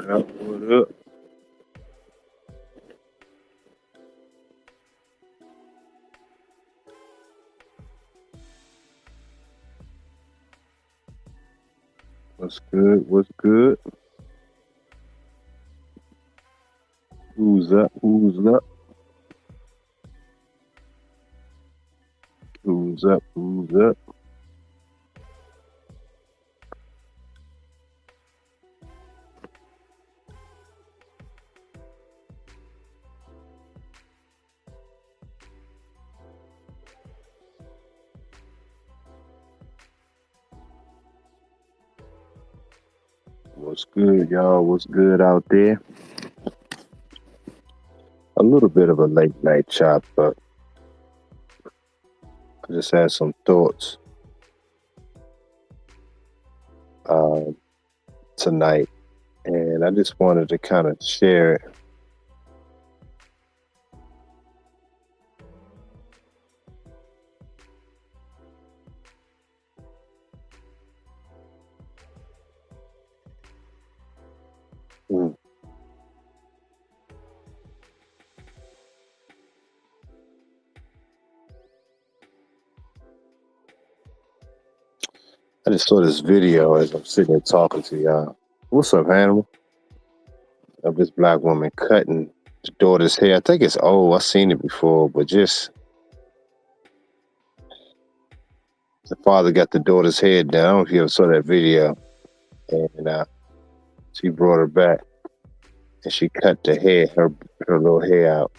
What up? What up? What's good? What's good? Who's up? Who's up? Who's up? Who's up? What's good, y'all? What's good out there? A little bit of a late night chop, but I just had some thoughts um, tonight, and I just wanted to kind of share it. Mm. I just saw this video as I'm sitting there talking to y'all. What's up, Animal? Of this black woman cutting the daughter's hair. I think it's old. I've seen it before, but just the father got the daughter's head down. I don't know if you ever saw that video. And she brought her back and she cut the hair, her little hair out.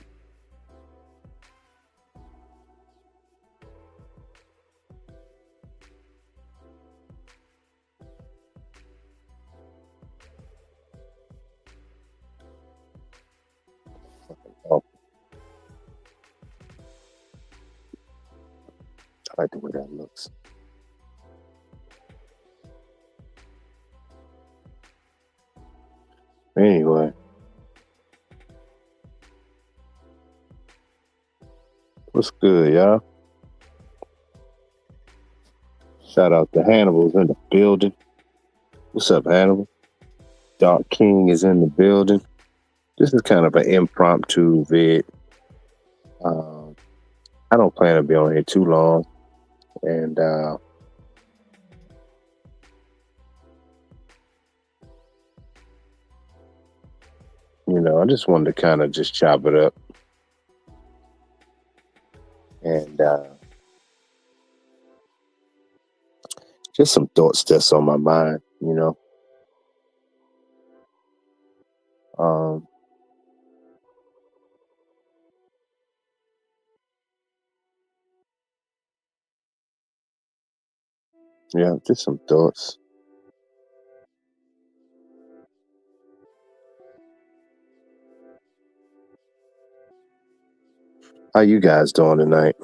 Oh, I like the way that looks. Anyway, what's good, y'all? Shout out to Hannibal's in the building. What's up, Hannibal? Dark King is in the building. This is kind of an impromptu vid. I don't plan to be on here too long. And I just wanted to kind of just chop it up. And just some thoughts that's on my mind, yeah, just some thoughts. How you guys doing tonight?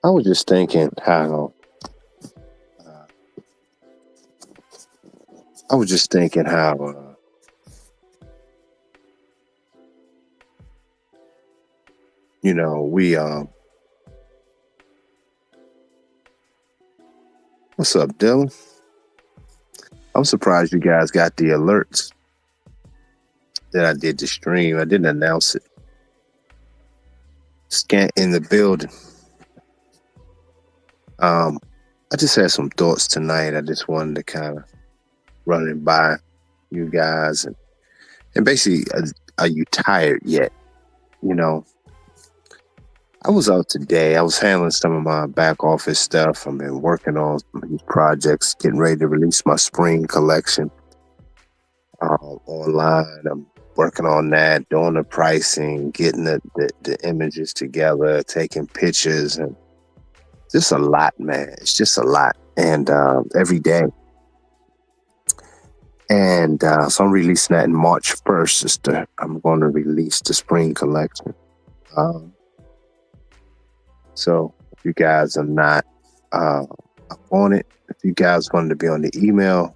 I was just thinking how we what's up, Dylan? I'm surprised you guys got the alerts that I did the stream. I didn't announce it. Scant in the building. I just had some thoughts tonight. I just wanted to kind of run it by you guys and basically, are you tired yet? I was out today. I was handling some of my back office stuff. I've been working on some of these projects, getting ready to release my spring collection online. I'm working on that, doing the pricing, getting the images together, taking pictures, and just a lot, man. It's just a lot. And every day. And so I'm releasing that in March 1st. I'm going to release the spring collection. So if you guys are not up on it, if you guys wanted to be on the email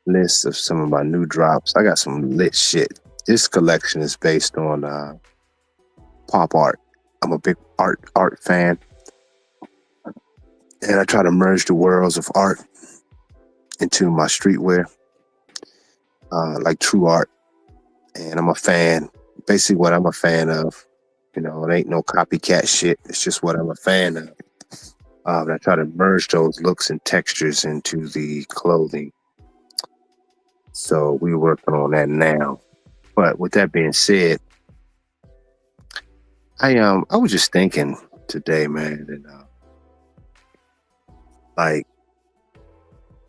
list of some of my new drops. I got some lit shit. This collection is based on pop art. I'm a big art fan, and I try to merge the worlds of art into my streetwear, like true art. And I'm a fan. Basically, what I'm a fan of. You know, it ain't no copycat shit. It's just what I'm a fan of. And I try to merge those looks and textures into the clothing. So we're working on that now. But with that being said, I was just thinking today, man, and like,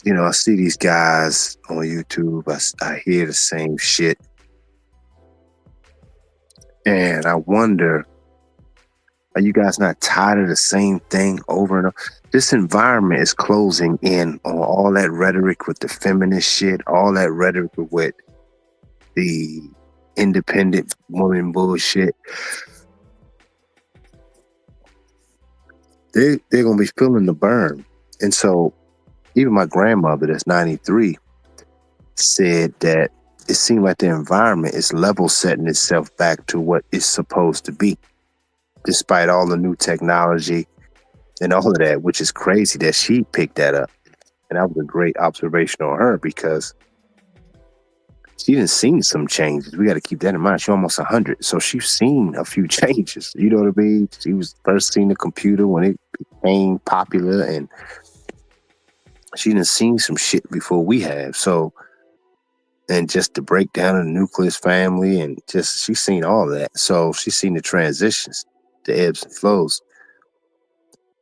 you know, I see these guys on YouTube. I hear the same shit, and I wonder, are you guys not tired of the same thing over and over? This environment is closing in on all that rhetoric with the feminist shit, all that rhetoric with the independent woman bullshit. They're gonna be feeling the burn. And so even my grandmother, that's 93, said that it seemed like the environment is level setting itself back to what it's supposed to be, despite all the new technology and all of that, which is crazy that she picked that up. And that was a great observation on her, because she done seen some changes. We got to keep that in mind. She's almost 100, so she's seen a few changes. You know what I mean? She was first seen the computer when it became popular, and she done seen some shit before we have. So, and just the breakdown of the nucleus family, and just she's seen all that. So she's seen the transitions, the ebbs and flows.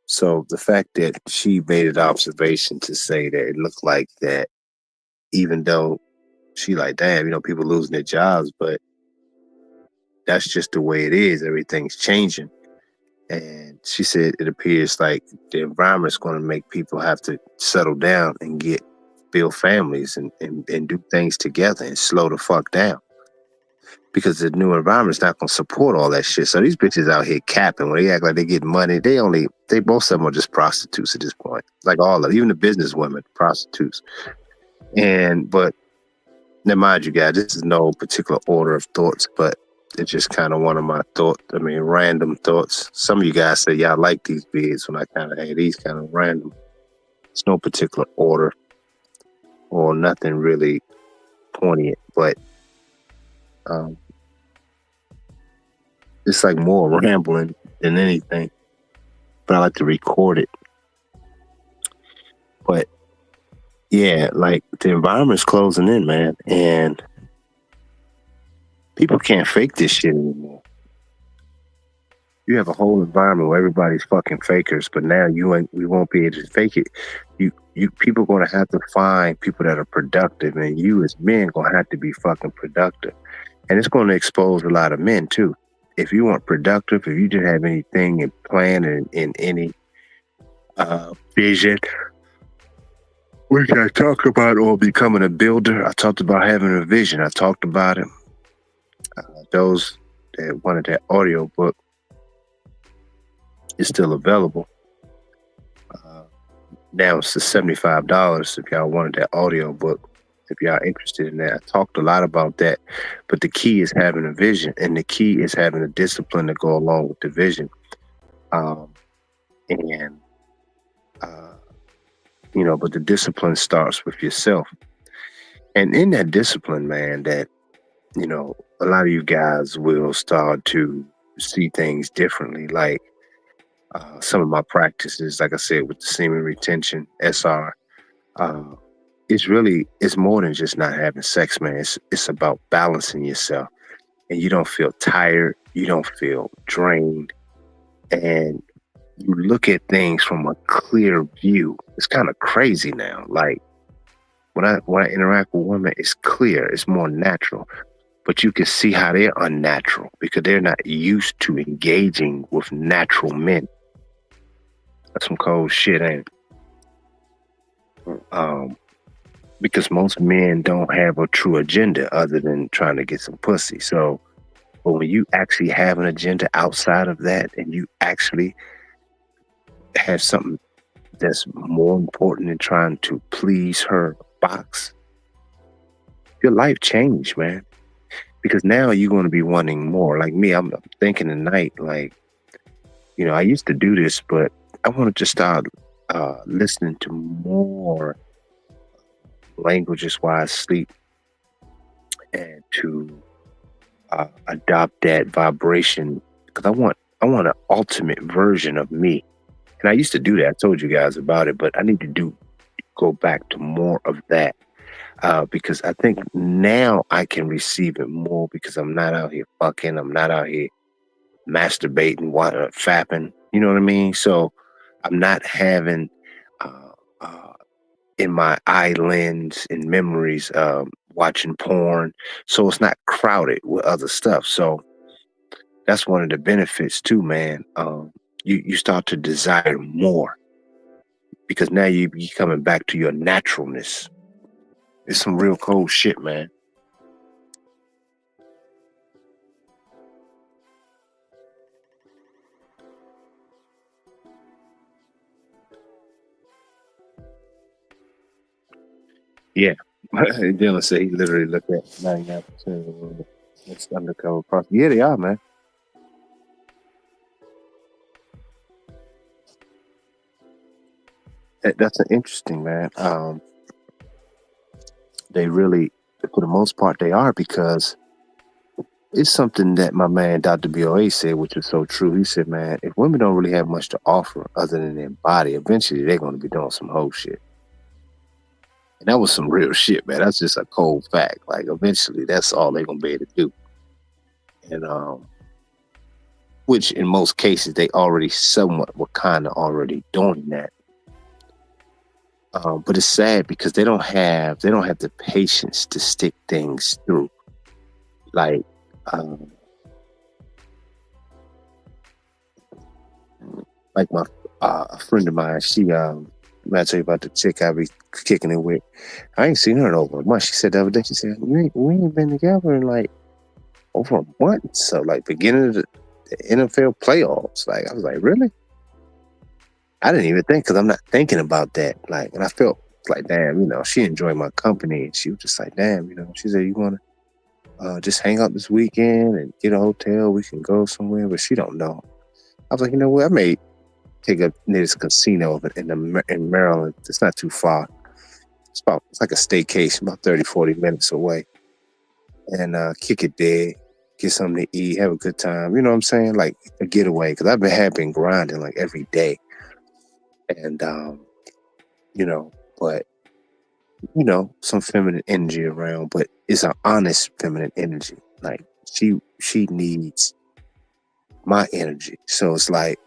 So the fact that she made an observation to say that it looked like that, even though she like, damn, you know, people losing their jobs, but that's just the way it is. Everything's changing. And she said it appears like the environment's going to make people have to settle down and build families and do things together and slow the fuck down. Because the new environment's not going to support all that shit. So these bitches out here capping, when they act like they get money, they most of them are just prostitutes at this point. Like all of them, even the business women, prostitutes. But now mind you guys, this is no particular order of thoughts, but it's just kind of one of my thoughts. I mean, random thoughts. Some of you guys say y'all like these vids when I kind of have these kind of random. It's no particular order or nothing really poignant, but it's like more rambling than anything. But I like to record it. But yeah, like the environment's closing in, man, and people can't fake this shit anymore. You have a whole environment where everybody's fucking fakers, but now we won't be able to fake it. You people gonna have to find people that are productive, and you as men gonna have to be fucking productive. And it's gonna expose a lot of men too. If you weren't productive, if you didn't have anything in plan and in any vision, which I talk about, or becoming a builder, I talked about having a vision. I talked about it. Those that wanted that audio book is still available. Now it's $75 if y'all wanted that audio book. If y'all interested in that, I talked a lot about that. But the key is having a vision, and the key is having a discipline to go along with the vision. You know, but the discipline starts with yourself. And in that discipline, man, that, you know, a lot of you guys will start to see things differently. Like some of my practices, like I said, with the semen retention, SR, it's more than just not having sex, man. It's about balancing yourself, and you don't feel tired, you don't feel drained, and you look at things from a clear view. It's kind of crazy now. Like when I interact with women, it's clear, it's more natural. But you can see how they're unnatural because they're not used to engaging with natural men. That's some cold shit, ain't it? Because most men don't have a true agenda other than trying to get some pussy. So, but when you actually have an agenda outside of that, and you actually have something that's more important than trying to please her box, your life changed, man. Because now you're going to be wanting more. Like me, I'm thinking tonight, like, I used to do this, but I wanted to start listening to more languages while I sleep and to adopt that vibration because I want an ultimate version of me. And I used to do that. I told you guys about it, but I need to go back to more of that because I think now I can receive it more because I'm not out here fucking. I'm not out here masturbating, fapping. You know what I mean? So I'm not having uh, uh, in my eye lens and memories watching porn. So it's not crowded with other stuff. So that's one of the benefits too, man. You start to desire more because now you coming back to your naturalness. It's some real cold shit, man. Yeah. Dylan said he literally looked at 99% of the world. It's undercover process. Yeah, they are, man. That's an interesting, man. They really, for the most part, they are because it's something that my man Dr. BOA said, which is so true. He said, man, if women don't really have much to offer other than their body, eventually they're going to be doing some whole shit. And that was some real shit, man. That's just a cold fact. Like, eventually, that's all they're going to be able to do. And, which in most cases, they already somewhat were kind of already doing that. But it's sad because they don't have the patience to stick things through. Like, um, like my a friend of mine, she I tell you about the chick I be kicking it with. I ain't seen her in over a month. She said the other day, she said, we ain't been together in like over a month. So like beginning of the NFL playoffs. Like I was like, really? I didn't even think because I'm not thinking about that. Like, and I felt like, damn, she enjoyed my company. And she was just like, damn, she said, you want to just hang out this weekend and get a hotel? We can go somewhere, but she don't know. I was like, you know what? I may take up near this casino in Maryland. It's not too far. It's like a staycation, about 30, 40 minutes away. And kick it there, get something to eat, have a good time. You know what I'm saying? Like a getaway. Because I've been grinding like every day. And, but, some feminine energy around, but it's an honest feminine energy. Like she needs my energy. So it's like,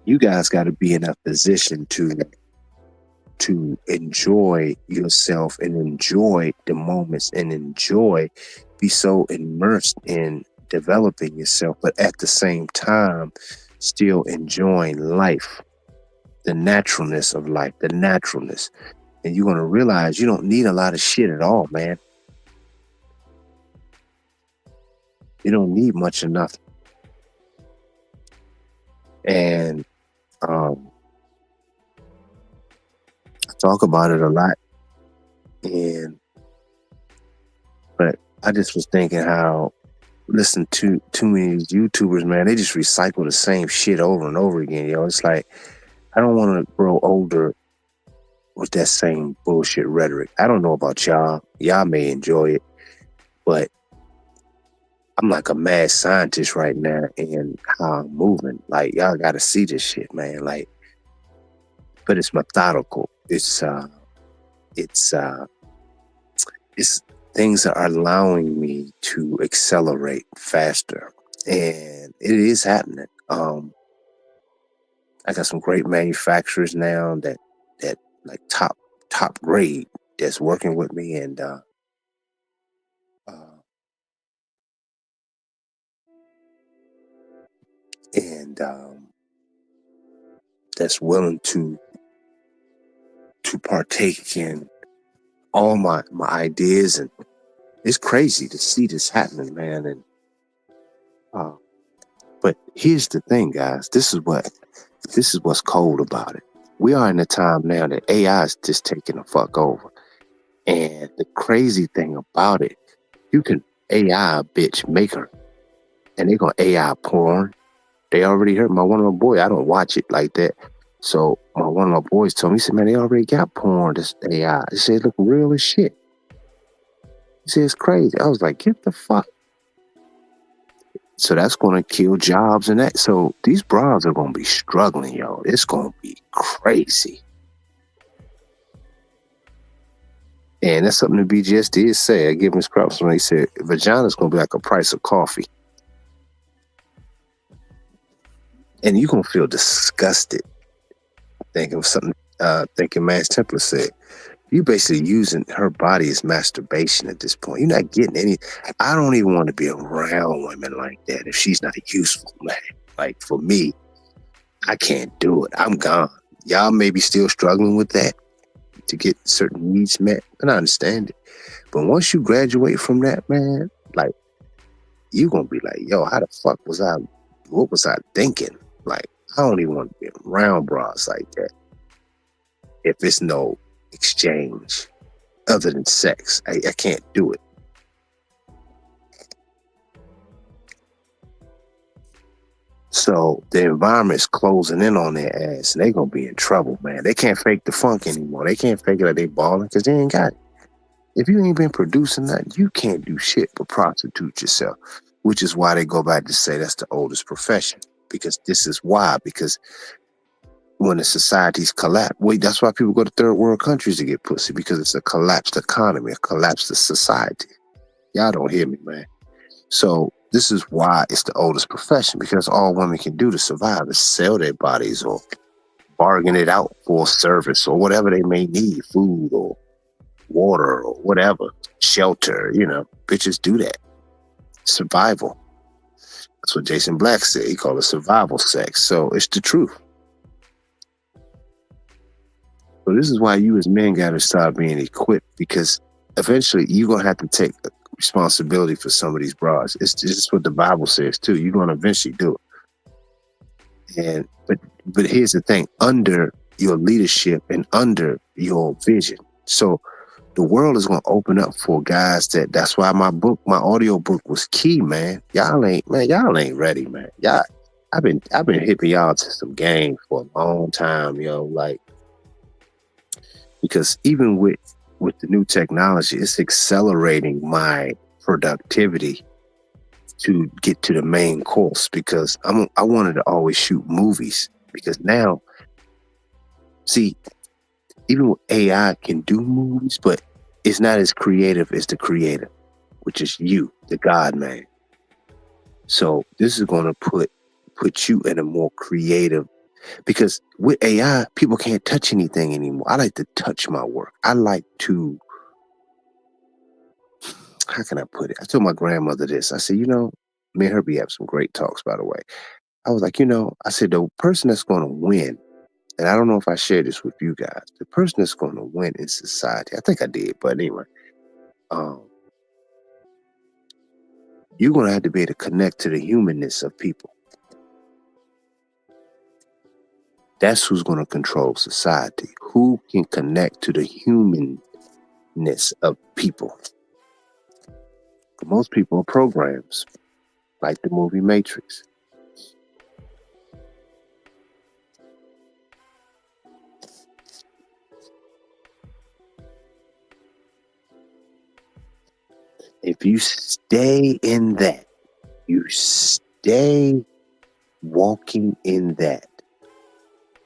you guys got to be in a position to enjoy yourself and enjoy the moments and be so immersed in developing yourself, but at the same time still enjoying life, the naturalness of life, the naturalness. And you're going to realize you don't need a lot of shit at all, man. You don't need much of nothing. And I talk about it a lot. But I just was thinking how listen to too many YouTubers, man, they just recycle the same shit over and over again, yo. It's like I don't want to grow older with that same bullshit rhetoric. I don't know about y'all. Y'all may enjoy it, but I'm like a mad scientist right now in how I'm moving. Like y'all got to see this shit, man. Like, but it's methodical. It's things that are allowing me to accelerate faster, and it is happening. I got some great manufacturers now that like top grade that's working with me, and uh, and that's willing to partake in all my ideas, and it's crazy to see this happening, man. And but here's the thing, guys. This is what's cold about it. We are in a time now that AI is just taking the fuck over. And the crazy thing about it, you can AI a bitch maker, and they're gonna AI porn. They already heard one of my boys. I don't watch it like that. So one of my boys told me, he said, man, they already got porn, this AI. He said, it look real as shit. He said, it's crazy. I was like, get the fuck. So that's going to kill jobs and that. So these bras are going to be struggling, yo. It's going to be crazy. And that's something the BGS did say. I give him his props when he said, vagina's going to be like a price of coffee. And you're going to feel disgusted thinking of something, thinking Mass Templar said. You basically using her body as masturbation at this point. You're not getting any. I don't even want to be around women like that if she's not useful, man. Like for me, I can't do it. I'm gone. Y'all may be still struggling with that to get certain needs met, and I understand it. But once you graduate from that, man, like you're gonna be like, yo, how the fuck was I? What was I thinking? Like I don't even want to be around bras like that if it's no exchange other than sex. I can't do it. So the environment's closing in on their ass, and they're gonna be in trouble, man. They can't fake the funk anymore. They can't fake it like they balling because they ain't got it. If you ain't been producing that, you can't do shit but prostitute yourself, which is why they go back to say that's the oldest profession. Because this is why. Because when the societies collapse, that's why people go to third world countries to get pussy, because it's a collapsed economy, a collapsed society. Y'all don't hear me, man. So this is why it's the oldest profession, because all women can do to survive is sell their bodies or bargain it out for a service or whatever they may need, food or water or whatever, shelter, bitches do that. Survival. That's what Jason Black said. He called it survival sex. So it's the truth. So this is why you as men got to start being equipped, because eventually you're going to have to take responsibility for some of these bras. It's just what the Bible says too. You're going to eventually do it. But here's the thing, under your leadership and under your vision. So the world is going to open up for guys that's why my audio book was key, man. Y'all ain't ready, man. I've been hipping y'all to some game for a long time, like, because even with the new technology, it's accelerating my productivity to get to the main course, because I wanted to always shoot movies, because now, see, even with AI can do movies, but it's not as creative as the creator, which is you, the God man. So this is going to put you in a more creative, because with AI, people can't touch anything anymore. I like to touch my work. I like to, how can I put it? I told my grandmother this. I said, me and her have some great talks, by the way. I was like, I said, the person that's going to win, and I don't know if I shared this with you guys, the person that's going to win in society, I think I did, but anyway, you're going to have to be able to connect to the humanness of people. That's who's going to control society. Who can connect to the humanness of people? Most people are programs, like the movie Matrix. If you stay in that, you stay walking in that,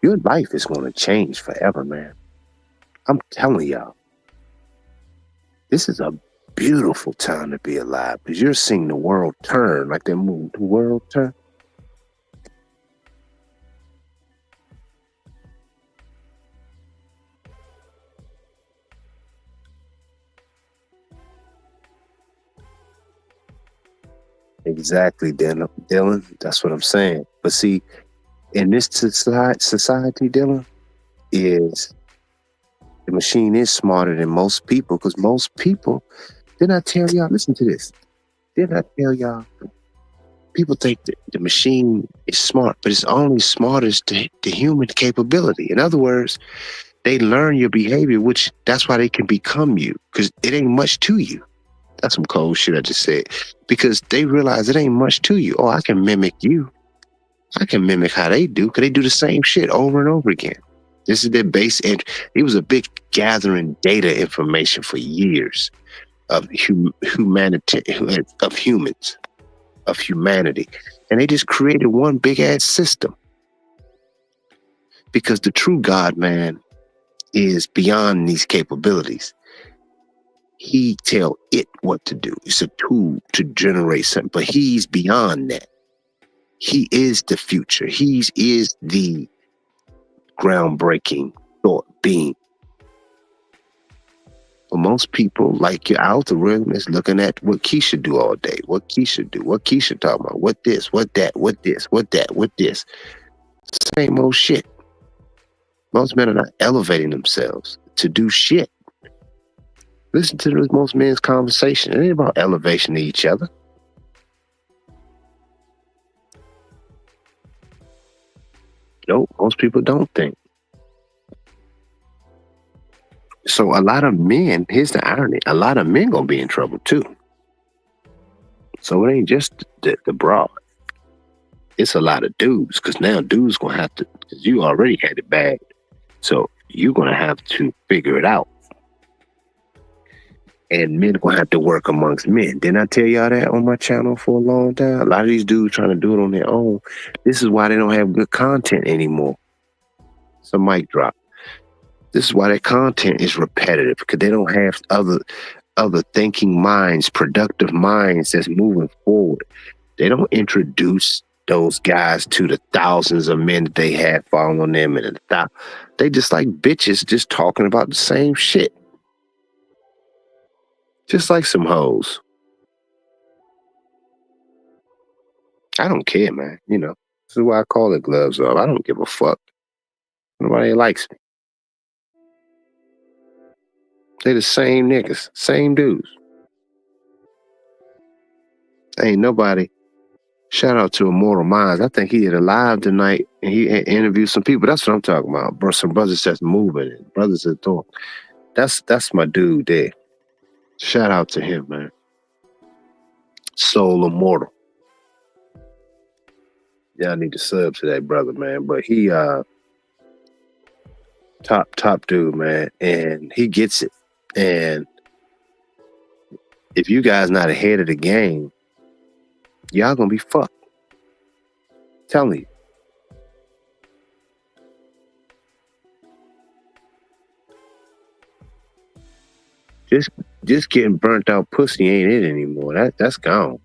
your life is going to change forever, man. I'm telling y'all, this is a beautiful time to be alive, because you're seeing the world turn, like that movie, The World Turn. Exactly, Dylan. That's what I'm saying. But see, in this society, Dylan, is the machine is smarter than most people, because most people, didn't I tell y'all, listen to this, didn't I tell y'all, people think that the machine is smart, but it's only smart as the human capability. In other words, They learn your behavior, which that's why they can become you, because it ain't much to you. That's some cold shit I just said. Because they realize it ain't much to you. Oh, I can mimic you. I can mimic how they do, because they do the same shit over and over again. This is their base entry. It was a big gathering data information for years of humanity, of humans, of humanity. And they just created one big ass system. Because the true God, man, is beyond these capabilities. He tell it what to do. It's a tool to generate something, but he's beyond that. He is the future. He is the groundbreaking thought being. But most people, like your algorithm, is looking at what Keisha do all day, what Keisha do, what Keisha talk about, what this, what that, what this, what that, what this. Same old shit. Most men are not elevating themselves to do shit. Listen to most men's conversation. It ain't about elevation to each other. Nope, most people don't think. So a lot of men, here's the irony, a lot of men gonna be in trouble too. So it ain't just the broad. It's a lot of dudes, because now dudes gonna have to, because you already had it bad. So you're gonna have to figure it out. And men gonna have to work amongst men. Didn't I tell y'all that on my channel for a long time? A lot of these dudes trying to do it on their own. This is why they don't have good content anymore. It's a mic drop. This is why their content is repetitive, because they don't have other thinking minds, productive minds that's moving forward. They don't introduce those guys to the thousands of men that they have following them, and they just like bitches just talking about the same shit. Just like some hoes. I don't care, man. You know, this is why I call it gloves off. I don't give a fuck. Nobody likes me. They the same niggas, same dudes. Ain't nobody. Shout out to Immortal Minds. I think he did a live tonight, and he interviewed some people. That's what I'm talking about. Bro, some brothers that's moving, and brothers that talk. That's my dude there. Shout out to him, man. Soul Immortal. Y'all need to sub to that brother, man. But he top dude, man, and he gets it. And if you guys not ahead of the game, y'all gonna be fucked. Telling you. Just getting burnt out pussy ain't it anymore. That's gone.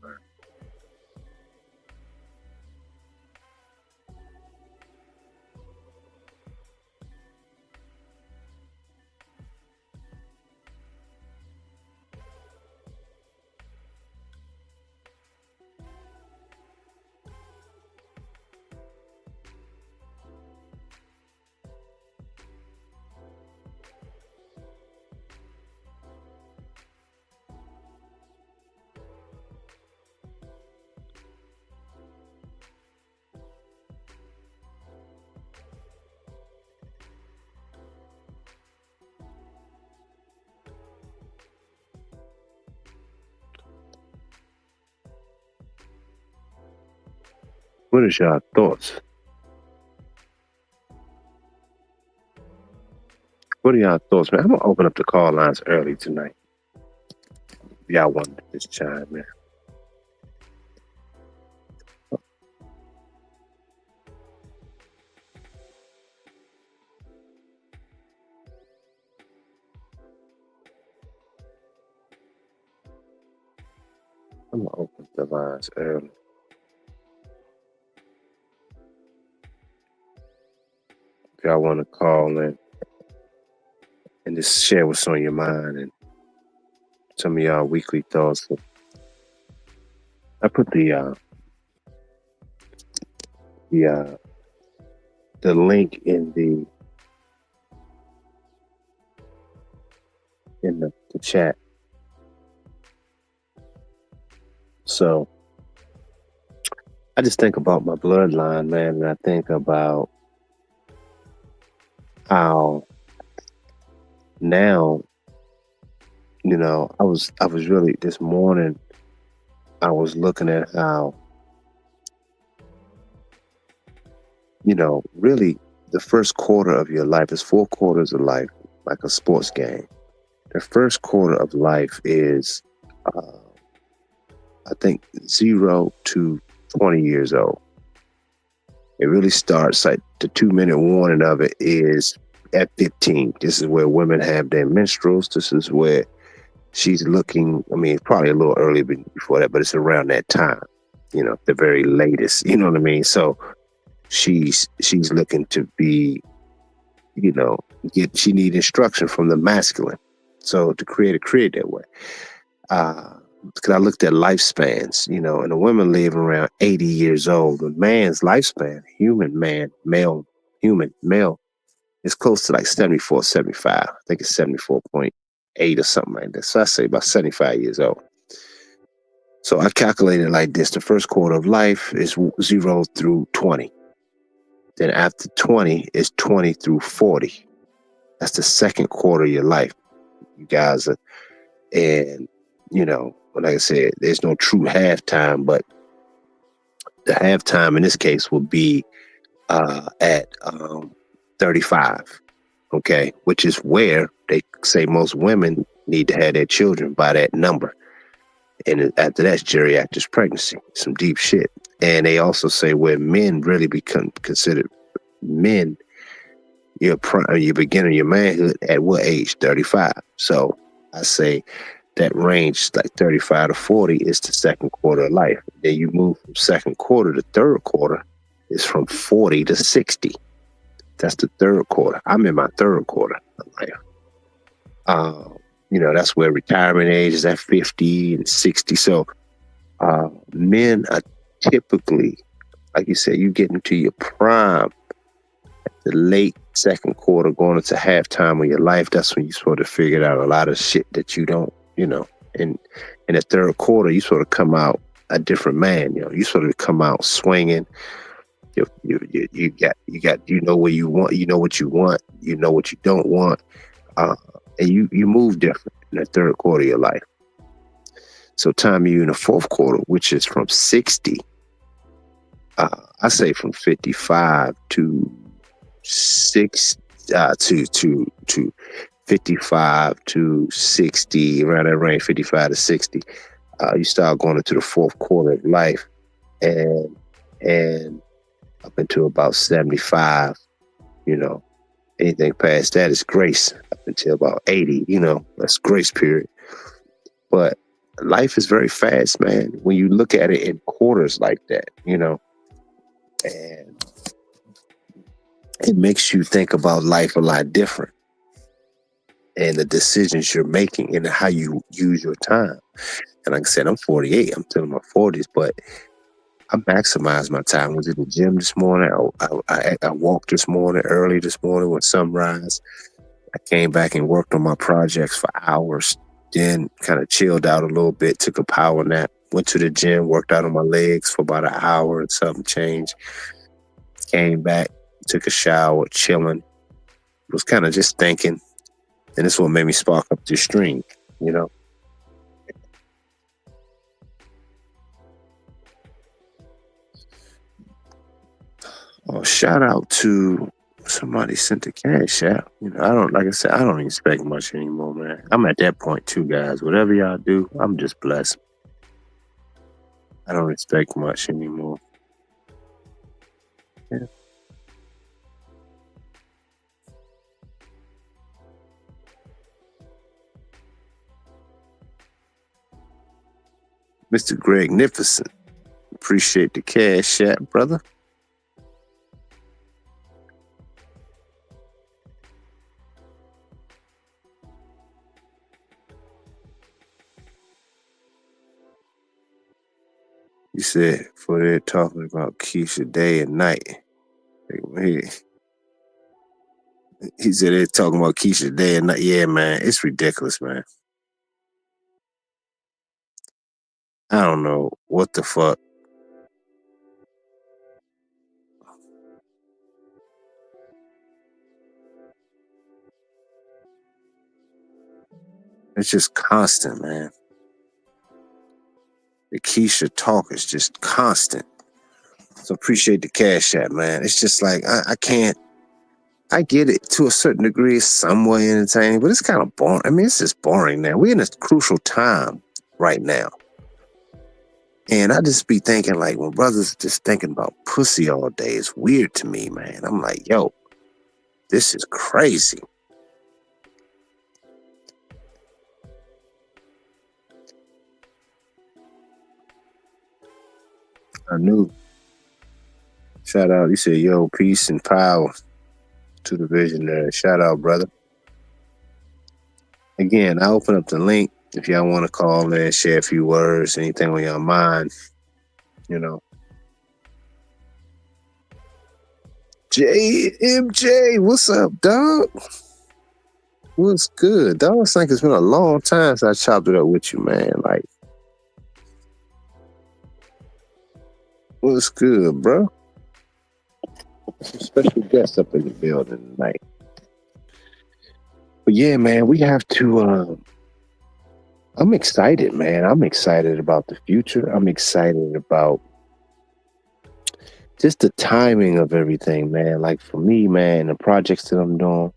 What is y'all thoughts? What are y'all thoughts, man? I'm gonna open up the call lines early tonight. If y'all want to just chime in. I'm gonna open up the lines early. If y'all want to call in and just share what's on your mind and some of y'all weekly thoughts. I put the link in the chat. So I just think about my bloodline, man, and I think about how now, I was really this morning. I was looking at how really the first quarter of your life is 4 quarters of life, like a sports game. The first quarter of life is, uh, I think, 0 to 20 years old. It really starts like the 2 minute warning of it is at 15. This is where women have their menstruals. This is where she's looking. I mean, probably a little early before that, but it's around that time, the very latest. You know what I mean? So she's looking to be, you know, she need instruction from the masculine. So to create that way. Because I looked at lifespans, and the women live around 80 years old. The man's lifespan, human male, is close to like 74, 75. I think it's 74.8 or something like that. So I say about 75 years old. So I calculated like this. The first quarter of life is 0 through 20. Then after 20 is 20 through 40. That's the second quarter of your life. You guys are, and like I said, there's no true halftime, but the halftime in this case will be at 35. Okay, which is where they say most women need to have their children by that number. And after that's geriatric pregnancy, some deep shit. And they also say where men really become considered men, you're beginning your manhood at what age? 35. So I say that range, like 35 to 40, is the second quarter of life. Then you move from second quarter to third quarter is from 40 to 60. That's the third quarter. I'm in my third quarter of life. That's where retirement age is at 50 and 60. So men are typically, like you said, you get into your prime at the late second quarter, going into halftime of your life. That's when you sort of figured out a lot of shit that you don't, in the third quarter, you sort of come out a different man. You sort of come out swinging. You know where you want, you know what you want, you know what you don't want, and you move different in the third quarter of your life. So time you in the fourth quarter, which is from 60, I say from 55 to 6 to 55 to 60, around that range, 55 to 60. You start going into the fourth quarter of life, and up until about 75, anything past that is grace. Up until about 80, that's grace period. But life is very fast, man, when you look at it in quarters like that, and it makes you think about life a lot different, and the decisions you're making and how you use your time. And like I said, I'm 48. I'm still in my 40s, but I maximized my time. I was in the gym this morning. I walked early this morning with sunrise. I came back and worked on my projects for hours, then kind of chilled out a little bit, took a power nap, went to the gym, worked out on my legs for about an hour and something change. Came back, took a shower, chilling. Was kind of just thinking. And this is what made me spark up this stream, Oh, shout out to somebody sent the cash out. Like I said, I don't expect much anymore, man. I'm at that point too, guys. Whatever y'all do, I'm just blessed. I don't expect much anymore. Yeah. Mr. Greg Nificent, appreciate the cash out, brother. You said for they're talking about Keisha day and night. He said they're talking about Keisha day and night. Yeah, man, it's ridiculous, man. I don't know what the fuck. It's just constant, man. The Keisha talk is just constant. So appreciate the cash app, man. It's just like I can't. I get it to a certain degree. It's somewhat entertaining, but it's kind of boring. I mean, it's just boring now. We're in a crucial time right now. And I just be thinking, like, when brothers just thinking about pussy all day, it's weird to me, man. I'm like, yo, this is crazy. I knew. Shout out. You said, yo, peace and power to the visionary. Shout out, brother. Again, I open up the link if y'all want to call in, share a few words, anything on your mind, you know. JMJ, what's up, dog? What's good, dog? It's like it's been a long time since I chopped it up with you, man. Like, what's good, bro? Some special guests up in the building tonight. But yeah, man, we have to. I'm excited, man. I'm excited about the future. I'm excited about just the timing of everything, man. Like for me, man, the projects that I'm doing,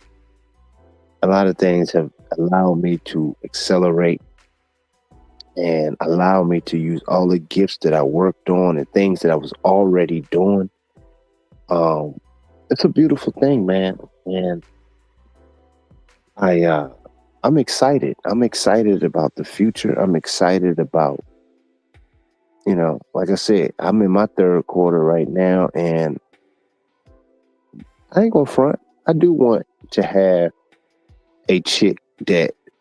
a lot of things have allowed me to accelerate and allow me to use all the gifts that I worked on and things that I was already doing. It's a beautiful thing, man. And I'm excited. I'm excited about the future. I'm excited about, you know, like I said, I'm in my third quarter right now, and I ain't gonna front. I do want to have a chick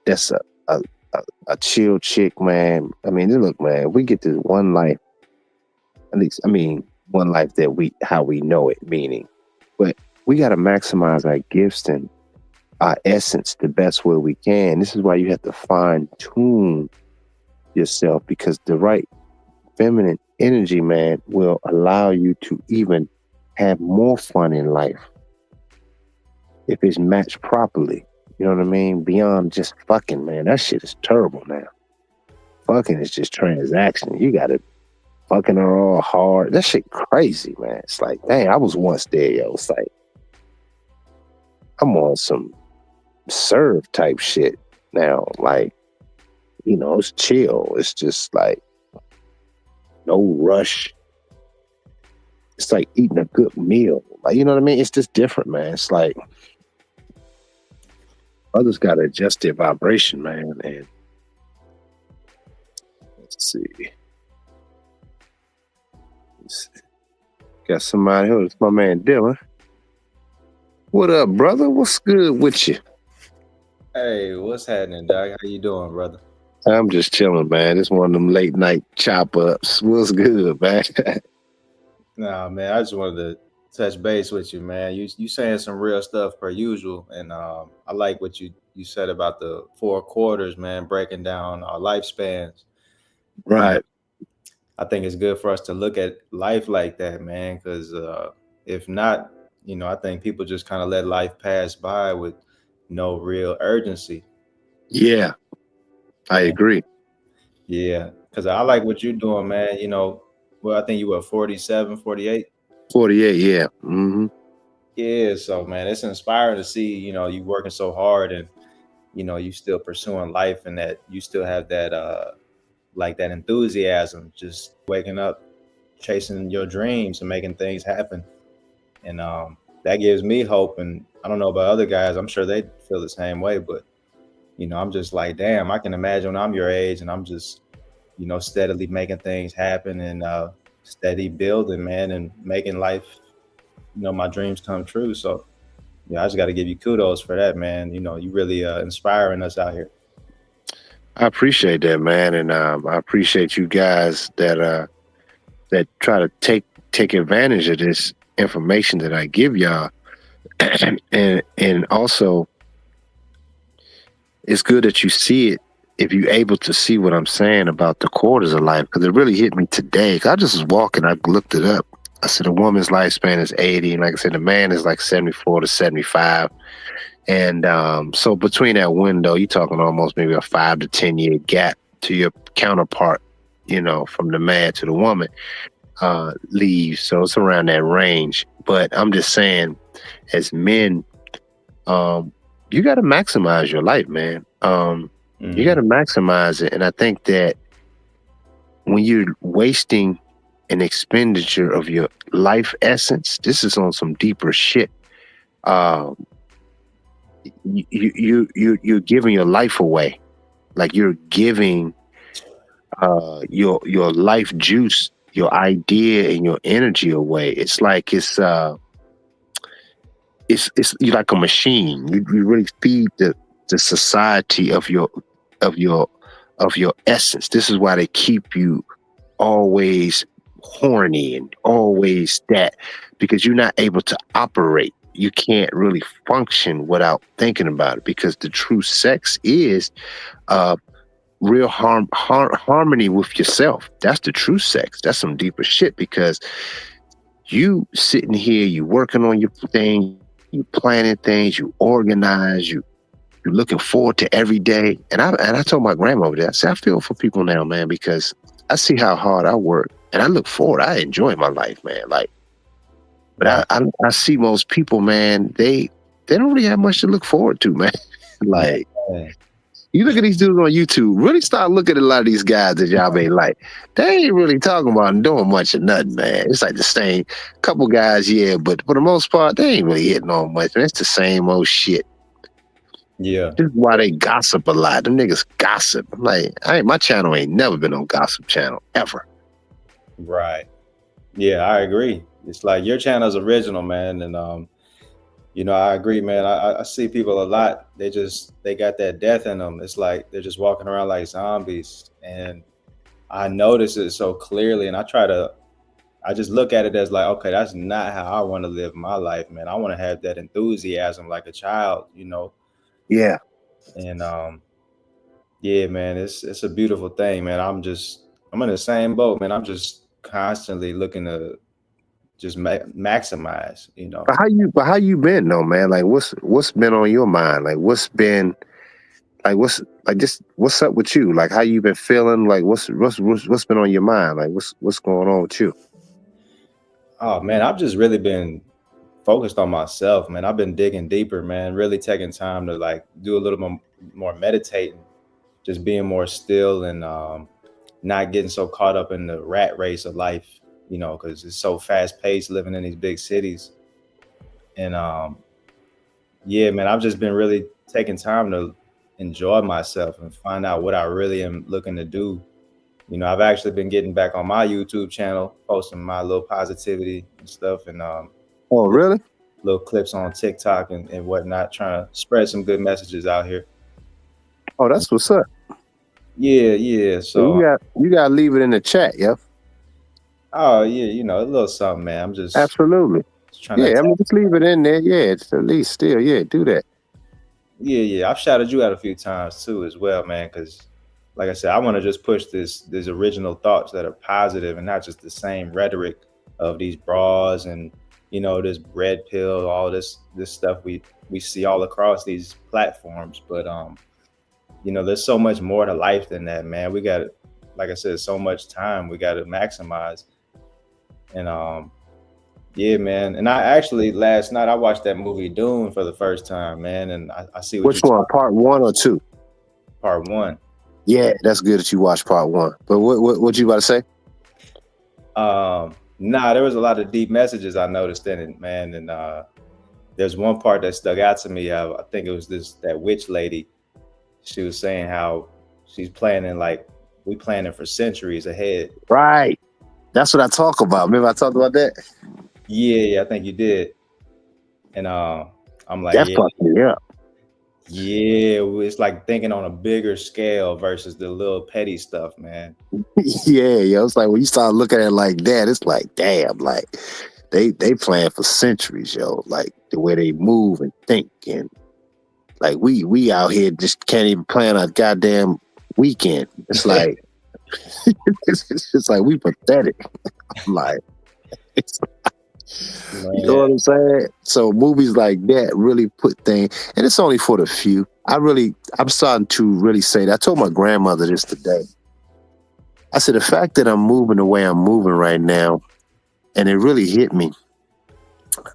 that's a chill chick, man. I mean, look, man, we get this one life. At least, I mean, one life that how we know it, meaning, but we got to maximize our gifts and our essence the best way we can. This is why you have to fine tune yourself, because the right feminine energy, man, will allow you to even have more fun in life if it's matched properly. You know what I mean? Beyond just fucking, man. That shit is terrible now. Fucking is just transaction. You got to fucking her all hard. That shit crazy, man. It's like, dang, I was once there, yo. It's like, I'm on some serve type shit now. Like, you know, it's chill. It's just like no rush. It's like eating a good meal. Like, you know what I mean? It's just different, man. It's like others got to adjust their vibration, man. And let's see. Got somebody here. It's my man Dylan. What up, brother? What's good with you? Hey, what's happening, Doc? How you doing, brother? I'm just chilling, man. It's one of them late night chop ups. What's good, man? Nah, man, I just wanted to touch base with you, man. You saying some real stuff per usual, and I like what you said about the 4 quarters, man, breaking down our lifespans. Right. I think it's good for us to look at life like that, man, because if not, I think people just kind of let life pass by with no real urgency. Yeah, I agree. Yeah, because I like what you're doing, man. Well, I think you were 47, 48. 48, yeah. Mm-hmm. Yeah, so man, it's inspiring to see, you working so hard and you still pursuing life and that you still have that like that enthusiasm, just waking up, chasing your dreams and making things happen. And that gives me hope. And I don't know about other guys, I'm sure they feel the same way, but I'm just like, damn, I can imagine when I'm your age and I'm just, steadily making things happen and steady building, man, and making life, my dreams come true. So yeah, I just got to give you kudos for that, man. You really inspiring us out here. I appreciate that, man, and I appreciate you guys that try to take advantage of this information that I give y'all, and also it's good that you see it if you're able to see what I'm saying about the quarters of life, because it really hit me today. 'Cause I just was walking, I looked it up. I said a woman's lifespan is 80, and like I said, the man is like 74 to 75. And so between that window, you're talking almost maybe a 5 to 10 year gap to your counterpart, from the man to the woman leaves. So it's around that range. But I'm just saying, as men, um, you got to maximize your life, man. You got Hmm. to maximize it. And I think that when you're wasting an expenditure of your life essence, this is on some deeper shit. Um, you're giving your life away. Like you're giving your life juice, your idea, and your energy away. It's like it's you're like a machine. You really feed the society of your of your essence. This is why they keep you always horny and always that, because you're not able to operate. You can't really function without thinking about it, because the true sex is uh real harmony with yourself. That's the true sex. That's some deeper shit, because you sitting here, you working on your thing, you planning things, you organize, you looking forward to every day. And I told my grandma that, I said, I feel for people now, man, because I see how hard I work and I look forward. I enjoy my life, man. Like, but Right. I see most people, man, they don't really have much to look forward to, man. Like, Man. you look at these dudes on YouTube, really start looking at a lot of these guys that y'all may like. They ain't really talking about and doing much of nothing, man. It's like the same couple guys, yeah, but for the most part, they ain't really hitting on much, man. It's the same old shit. Yeah. This is why they gossip a lot. Them niggas gossip. I'm like, my channel ain't never been on gossip channel, ever. Right. Yeah, I agree. It's like your channel's original, man, and I agree, man. I see people a lot. They got that death in them. It's like they're just walking around like zombies, and I notice it so clearly. And I just look at it as like, okay, that's not how I want to live my life, man. I want to have that enthusiasm like a child. Yeah. And yeah, man, it's a beautiful thing, man. I'm in the same boat, man. I'm just constantly looking to just maximize. But how you been though, man? Like what's been on your mind? Like what's up with you? Like how you been feeling? Like what's been on your mind? Like what's going on with you? Oh man, I've just really been focused on myself, man. I've been digging deeper, man. Really taking time to like do a little more meditating, just being more still and not getting so caught up in the rat race of life, because it's so fast paced living in these big cities. And yeah, man, I've just been really taking time to enjoy myself and find out what I really am looking to do. I've actually been getting back on my YouTube channel, posting my little positivity and stuff, and Oh, really? little clips on TikTok and whatnot, trying to spread some good messages out here. Oh, that's what's up. Yeah, yeah. So So, you gotta leave it in the chat, yeah. oh yeah, a little something, man. I'm Absolutely. just trying to Yeah, I tap. mean, just leave it in there. Yeah, it's at least still, yeah, do that. Yeah, yeah. I've shouted you out a few times too, as well, man. Because, like I said, I want to just push these original thoughts that are positive and not just the same rhetoric of these bras and this red pill, all this stuff we see all across these platforms. But there's so much more to life than that, man. We got, like I said, so much time we got to maximize. And yeah, man. And I actually last night I watched that movie Dune for the first time, man. And I see what Which you're one? talking. Part one or two? Part one. Yeah, that's good that you watched part one. But what you about to say? Nah, there was a lot of deep messages I noticed in it, man. And there's one part that stuck out to me. I think it was that witch lady. She was saying how she's planning like we planning for centuries ahead. Right. That's what I talk about. Remember I talked about that? Yeah, yeah, I think you did. And I'm like, That yeah, fucked me up. yeah, it's like thinking on a bigger scale versus the little petty stuff, man. Yeah. It's like when you start looking at it like that, it's like, damn, like they plan for centuries, yo. Like the way they move and think, and like we out here just can't even plan a goddamn weekend. It's like it's like we pathetic. I'm like, You know Man, what I'm saying? So movies like that really put things, and it's only for the few. I'm starting to really say that. I told my grandmother this today. I said, the fact that I'm moving the way I'm moving right now, and it really hit me.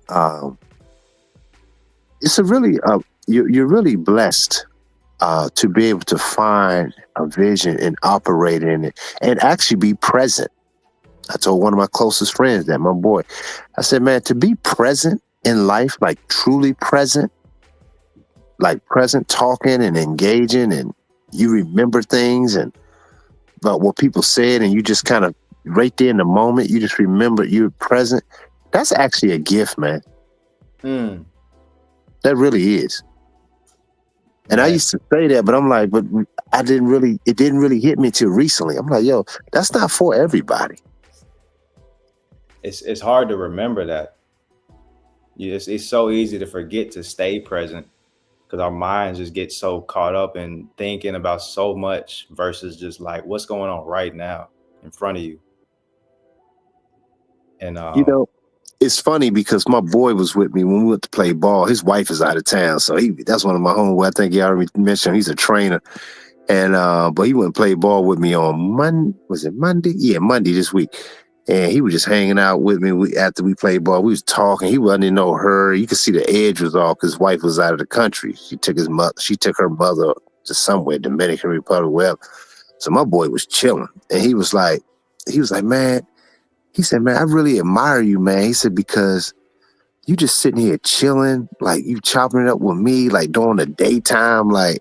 Um, it's a really, you're really blessed to be able to find a vision and operate in it and actually be present. I told one of my closest friends that, my boy, I said, man, to be present in life, like truly present, like present talking and engaging, and you remember things and about what people said, and you just kind of right there in the moment, you just remember you're present. That's actually a gift, man. mm, That really is. And I man, used to say that, but I'm like, but it didn't really hit me till recently. I'm like, yo, that's not for everybody. it's hard to remember that. It's so easy to forget to stay present because our minds just get so caught up in thinking about so much versus just like what's going on right now in front of you. And You know, it's funny because my boy was with me when we went to play ball. His wife is out of town, so that's one of my homeboys. I think you already mentioned he's a trainer. And but he went and played ball with me on Monday. Was it Monday? Yeah, Monday this week. And he was just hanging out with me. After we played ball, we was talking. He wasn't in no hurry. You could see the edge was off because his wife was out of the country. She took her mother to somewhere, Dominican Republic, wherever. So my boy was chilling, and he was like, man, he said, man, I really admire you, man. He said, because you just sitting here chilling, like you chopping it up with me, like during the daytime, like.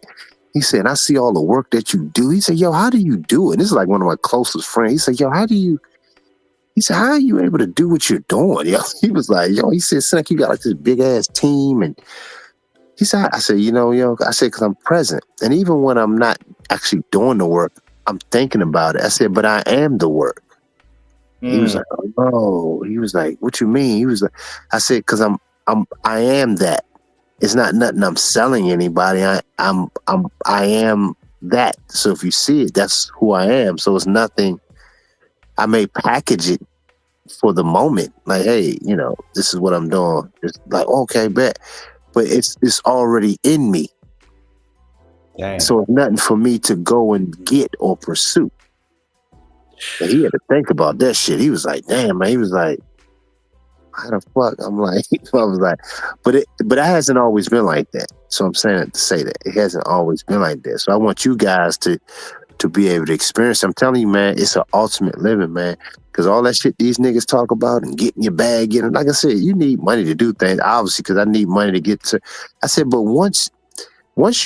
He said, I see all the work that you do. He said, yo, how do you do it? This is like one of my closest friends. He said, yo, he said, how are you able to do what you're doing? Yo, he was like, yo, he said, Sonic, you got like this big ass team. And he said, I said, yo, I said, because I'm present. And even when I'm not actually doing the work, I'm thinking about it. I said, but I am the work. He was mm, like, oh, he was like, what you mean? He was like, I said, because I am that. It's not nothing I'm selling anybody. I am that. So if you see it, that's who I am. So it's nothing. I may package it for the moment, like, hey, this is what I'm doing. It's like, okay, bet, but it's already in me. damn. So it's nothing for me to go and get or pursue. And he had to think about that shit. He was like, damn, man. He was like, how the fuck? I'm like, I was like, but it hasn't always been like that. So I'm saying it to say that it hasn't always been like that. So I want you guys to be able to experience. I'm telling you, man, it's an ultimate living, man. Because all that shit these niggas talk about and getting your bag, like I said, you need money to do things, obviously, because I need money to get to. I said, but once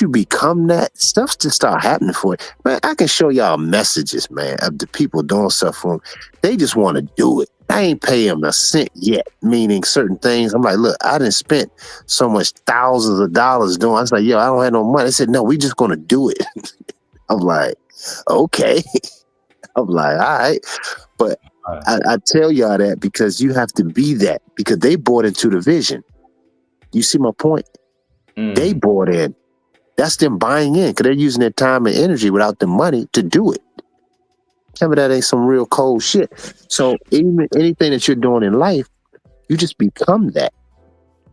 you become that, stuff just start happening for you. Man, I can show y'all messages, man, of the people doing stuff for them. They just want to do it. I ain't pay them a cent yet, meaning certain things. I'm like, look, I didn't spend so much thousands of dollars doing. I was like, yo, I don't have no money. They said, no, we just going to do it. I'm like, okay. I'm like, all right. But I tell y'all that because you have to be that because they bought into the vision. You see my point? They Mm, bought in. That's them buying in because they're using their time and energy without the money to do it. Tell me that ain't some real cold shit. So even anything that you're doing in life, you just become that.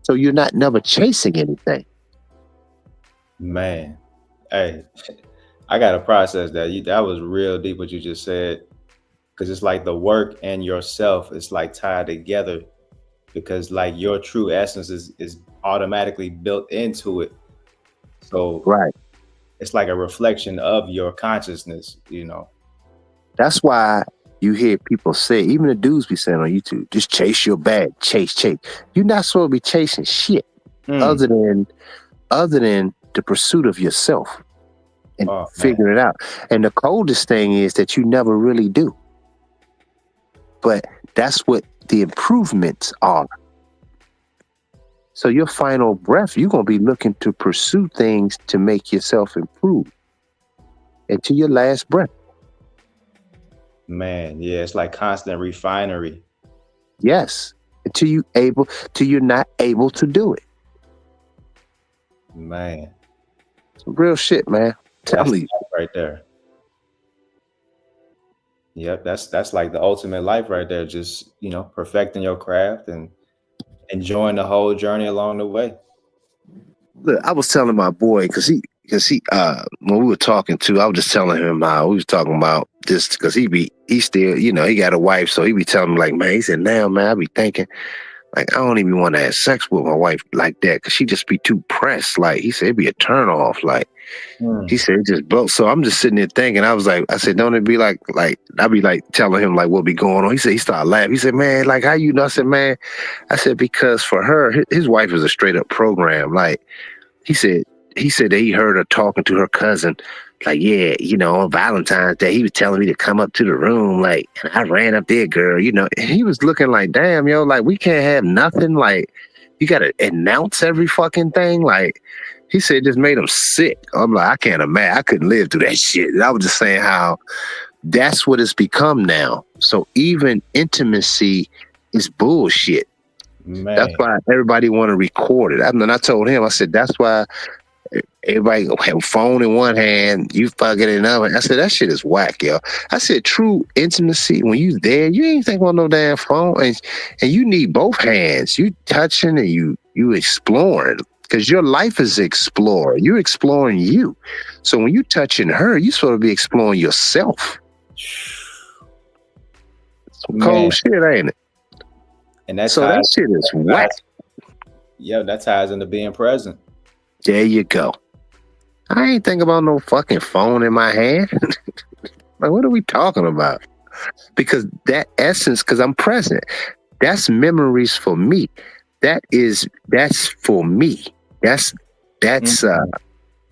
So you're not never chasing anything. man, hey, I gotta process that. That was real deep what you just said because it's like the work and yourself is like tied together because like your true essence is automatically built into it. So Right. it's like a reflection of your consciousness. That's why you hear people say, even the dudes be saying on YouTube, just chase your bag, chase. You're not supposed to be chasing shit Mm. other than the pursuit of yourself and Oh man, figuring it out. And the coldest thing is that you never really do. But that's what the improvements are. So your final breath, you're going to be looking to pursue things to make yourself improve until your last breath. man, yeah, it's like constant refinery. Yes. Till you're not able to do it. Man, Some real shit, man. Tell that's me. life right there. Yep, that's like the ultimate life right there. Just perfecting your craft and enjoying the whole journey along the way. Look, I was telling my boy because he when we were talking too, I was just telling him how we was talking about this because he still he got a wife, so he be telling me like, man, he said, now man, I be thinking like I don't even want to have sex with my wife like that because she just be too pressed. Like he said, it'd be a turn off. Like he said, it just broke. So I'm just sitting there thinking. I said, don't it be like I be like telling him like what be going on. He said he started laughing. He said, man, like how you know? I said, man, I said because for her, his wife is a straight up program. Like he said that he heard her talking to her cousin, like, yeah, on Valentine's Day, he was telling me to come up to the room, like, and I ran up there, girl, and he was looking like, damn, yo, like, we can't have nothing, like, you gotta announce every fucking thing, like, he said it just made him sick. I'm like, I can't imagine, I couldn't live through that shit. And I was just saying how that's what it's become now. So even intimacy is bullshit. Man. That's why everybody want to record it. And then I told him, I said, that's why everybody have phone in one hand, you fucking in another. I said, that shit is whack, yo. I said, true intimacy, when you there, you ain't think about no damn phone. And you need both hands. You touching and you exploring. Because your life is exploring. You're exploring you. So when you touching her, you supposed to be exploring yourself. Some cold shit, ain't it? And that's so that shit is whack. Yeah, that ties into being present. There you go. I ain't thinking about no fucking phone in my hand. Like, what are we talking about? Because that essence, because I'm present, that's memories for me. That's for me. That's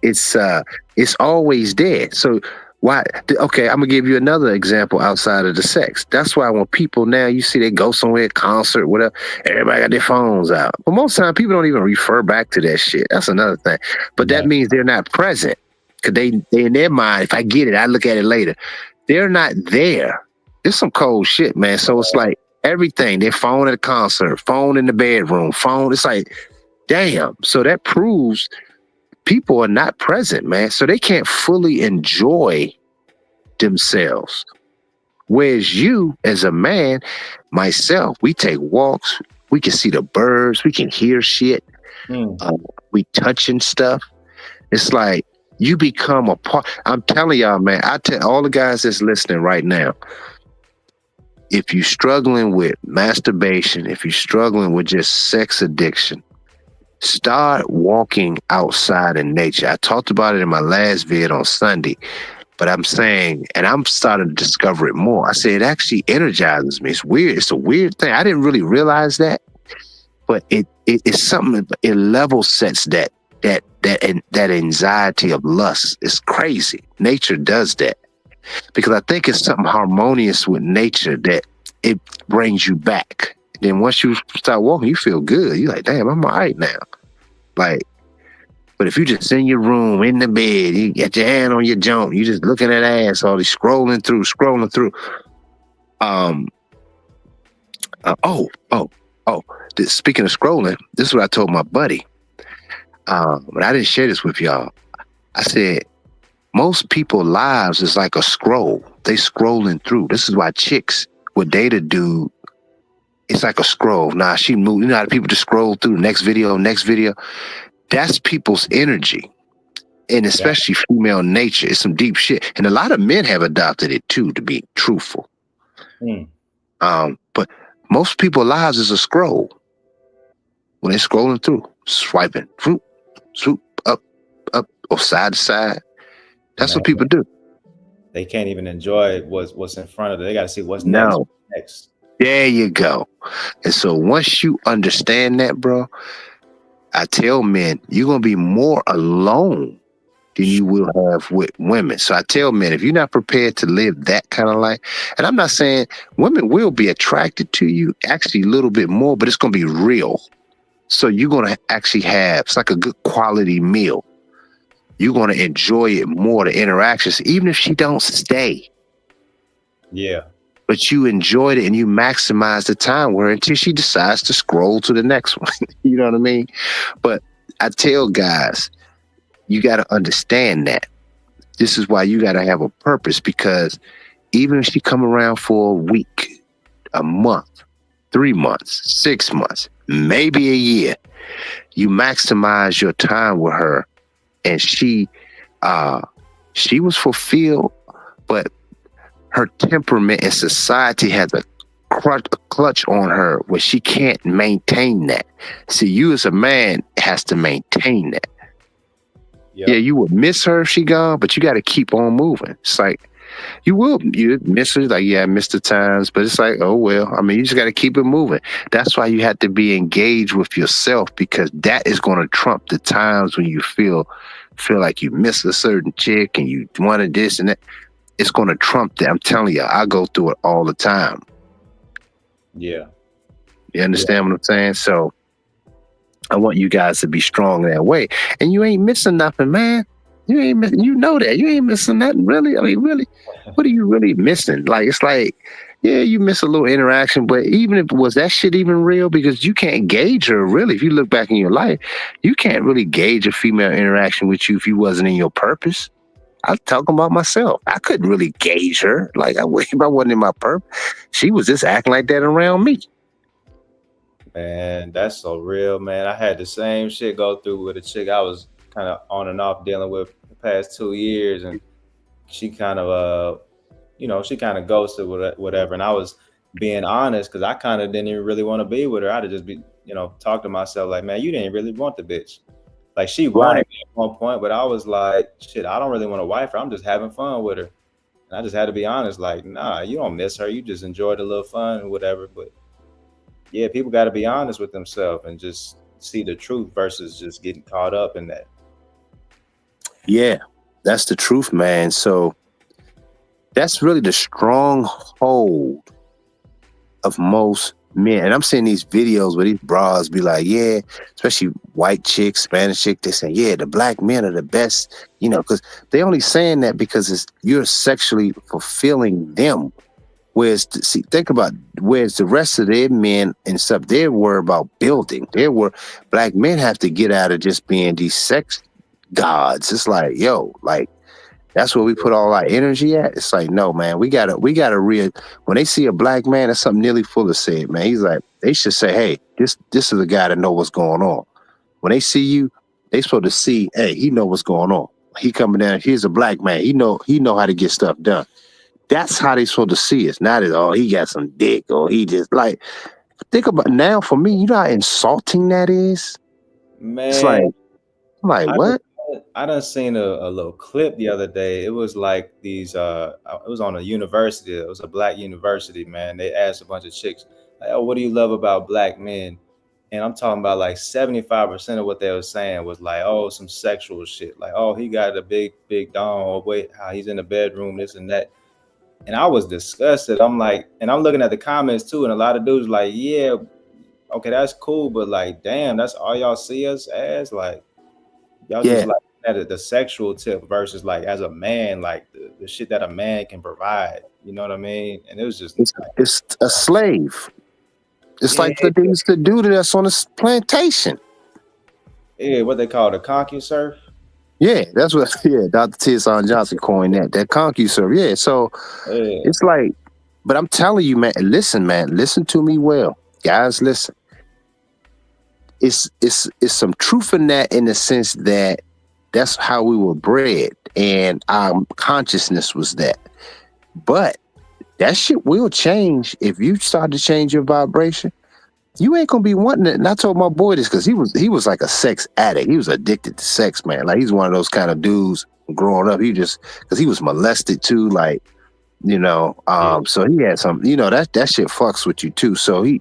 it's always there. So why? Okay, I'm gonna give you another example outside of the sex. That's why when people now you see they go somewhere, concert, whatever, everybody got their phones out. But most of the time, people don't even refer back to that shit. That's another thing. But that means they're not present because they in their mind. If I get it, I look at it later. They're not there. It's some cold shit, man. So it's like everything. Their phone at a concert, phone in the bedroom, phone. It's like, damn. So that proves people are not present, man. So they can't fully enjoy themselves. Whereas you, as a man, myself, we take walks, we can see the birds, we can hear shit, we touching stuff. It's like you become a part. I'm telling y'all, man, I tell all the guys that's listening right now, if you're struggling with masturbation, if you're struggling with just sex addiction, start walking outside in nature. I talked about it in my last vid on Sunday, but I'm saying, and I'm starting to discover it more. I say it actually energizes me. It's weird. It's a weird thing. I didn't really realize that, but it's something. It level sets that anxiety of lust. It's crazy. Nature does that because I think it's something harmonious with nature that it brings you back. Then once you start walking, you feel good. You're like, damn, I'm all right now. Like, but if you just in your room, in the bed, you got your hand on your junk, you just looking at ass, all these scrolling through. Speaking of scrolling, this is what I told my buddy. But I didn't share this with y'all. I said, most people's lives is like a scroll. They scrolling through. This is why chicks would date a dude. It's like a scroll. Nah, she moved. You know how people just scroll through next video. That's people's energy. And especially female nature. It's some deep shit. And a lot of men have adopted it too, to be truthful. But most people's lives is a scroll. When they're scrolling through, swiping, swoop, up, or side to side. That's what people do. They can't even enjoy what's in front of them. They got to see what's next. There you go. And so once you understand that, bro, I tell men, you're going to be more alone than you will have with women. So I tell men, if you're not prepared to live that kind of life, and I'm not saying women will be attracted to you actually a little bit more, but it's going to be real. So you're going to actually have, it's like a good quality meal. You're going to enjoy it more, the interactions, even if she don't stay. Yeah. But you enjoyed it and you maximize the time where until she decides to scroll to the next one. You know what I mean? But I tell guys, you got to understand that. This is why you got to have a purpose, because even if she come around for a week, a month, 3 months, 6 months, maybe a year. You maximize your time with her, and uh she was fulfilled, but her temperament and society has a clutch on her where she can't maintain that. See, you as a man has to maintain that. Yeah, Yep. you would miss her if she gone, but you got to keep on moving. It's like you miss her, like yeah, I miss the times, but it's like oh well. I mean, you just got to keep it moving. That's why you have to be engaged with yourself because that is going to trump the times when you feel like you miss a certain chick and you wanted this and that. It's going to trump that. I'm telling you, I go through it all the time. Yeah. You Yeah. understand what I'm saying? So I want you guys to be strong that way. And you ain't missing nothing, man. You ain't missing, you know that. You ain't missing nothing, really. I mean, really, what are you really missing? Like, it's like, yeah, you miss a little interaction, but even if was that shit even real? Because you can't gauge her really. If you look back in your life, you can't really gauge a female interaction with you if you wasn't in your purpose. I'm talking about myself. I couldn't really gauge her. Like, if I wasn't in my purpose, she was just acting like that around me. Man, that's so real, man. I had the same shit go through with a chick I was kind of on and off dealing with the past 2 years, and she kind of she kind of ghosted whatever, and I was being honest because I kind of didn't even really want to be with her. I'd just be talk to myself like, man, you didn't really want the bitch. Like she Right. wanted me at one point, but I was like, shit, I don't really want to wife her. I'm just having fun with her, and I just had to be honest, like, nah, you don't miss her. You just enjoyed a little fun and whatever, but yeah, people got to be honest with themselves and just see the truth versus just getting caught up in that. Yeah, that's the truth, man. So that's really the stronghold of most men. And I'm seeing these videos where these bras be like, yeah, especially white chicks, Spanish chicks, they say, yeah, the black men are the best, because they only saying that because you're sexually fulfilling them. Whereas, see, think about whereas the rest of their men and stuff, they were about building. Black men have to get out of just being these sex gods. It's like, yo, like that's where we put all our energy at. It's like, no, man, we gotta when they see a black man, that's something Nearly Fuller said, man. He's like, they should say, hey, this is a guy that know what's going on. When they see you, they supposed to see, hey, he know what's going on. He coming down, here's a black man. He know how to get stuff done. That's how they supposed to see us. Not that, oh, he got some dick or he just like think about now for me, you know how insulting that is? It's like, Man, I'm like, I what? I done seen a little clip the other day. It was like these it was on a university. It was a black university, man. They asked a bunch of chicks, like, oh, what do you love about black men? And I'm talking about like 75% of what they were saying was like, oh, some sexual shit. Like, oh, he got a big dong, or wait, how he's in the bedroom, this and that. And I was disgusted. I'm like, and I'm looking at the comments too, and a lot of dudes like, yeah, okay, that's cool, but like, damn, that's all y'all see us as? Like, y'all just Yeah, like at the sexual tip versus like as a man, like the shit that a man can provide. You know what I mean? And it was just it's like, it's a slave. It's yeah, like what they used to do to us on this plantation. yeah, what they call the ConcuSurf. Yeah, that's what. Yeah, Dr. T.S. Johnson coined that ConcuServe. Yeah, so Yeah, it's like, but I'm telling you, man, listen to me well, guys, listen. It's some truth in that in the sense that that's how we were bred, and our consciousness was that. But that shit will change if you start to change your vibration. You ain't gonna be wanting it. And I told my boy this because he was like a sex addict. He was addicted to sex, man. Like he's one of those kind of dudes growing up. He just because he was molested too, like yeah, so he had some, that shit fucks with you too. So he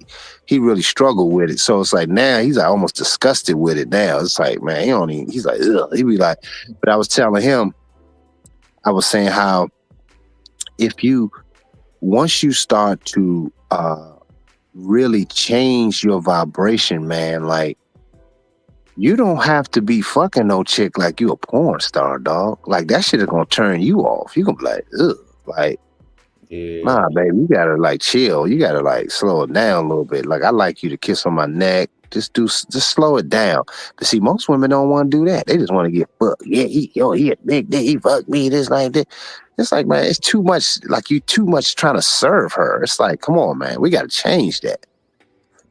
really struggled with it. So it's like now he's like almost disgusted with it now. It's like, man, he don't even, he's like, ugh. He be like, but I was telling him, I was saying how if you once you start to really change your vibration, man, like you don't have to be fucking no chick like you a porn star, dog. Like that shit is gonna turn you off. You gonna be like, ugh, like yeah, nah, baby, you gotta like chill. You gotta like slow it down a little bit. Like I like you to kiss on my neck. Just slow it down. But see, most women don't want to do that. They just want to get fucked. Yeah, he a big dick. He fucked me. This like that. It's like, man, it's too much. Like you too much trying to serve her. It's like, come on, man, we gotta change that.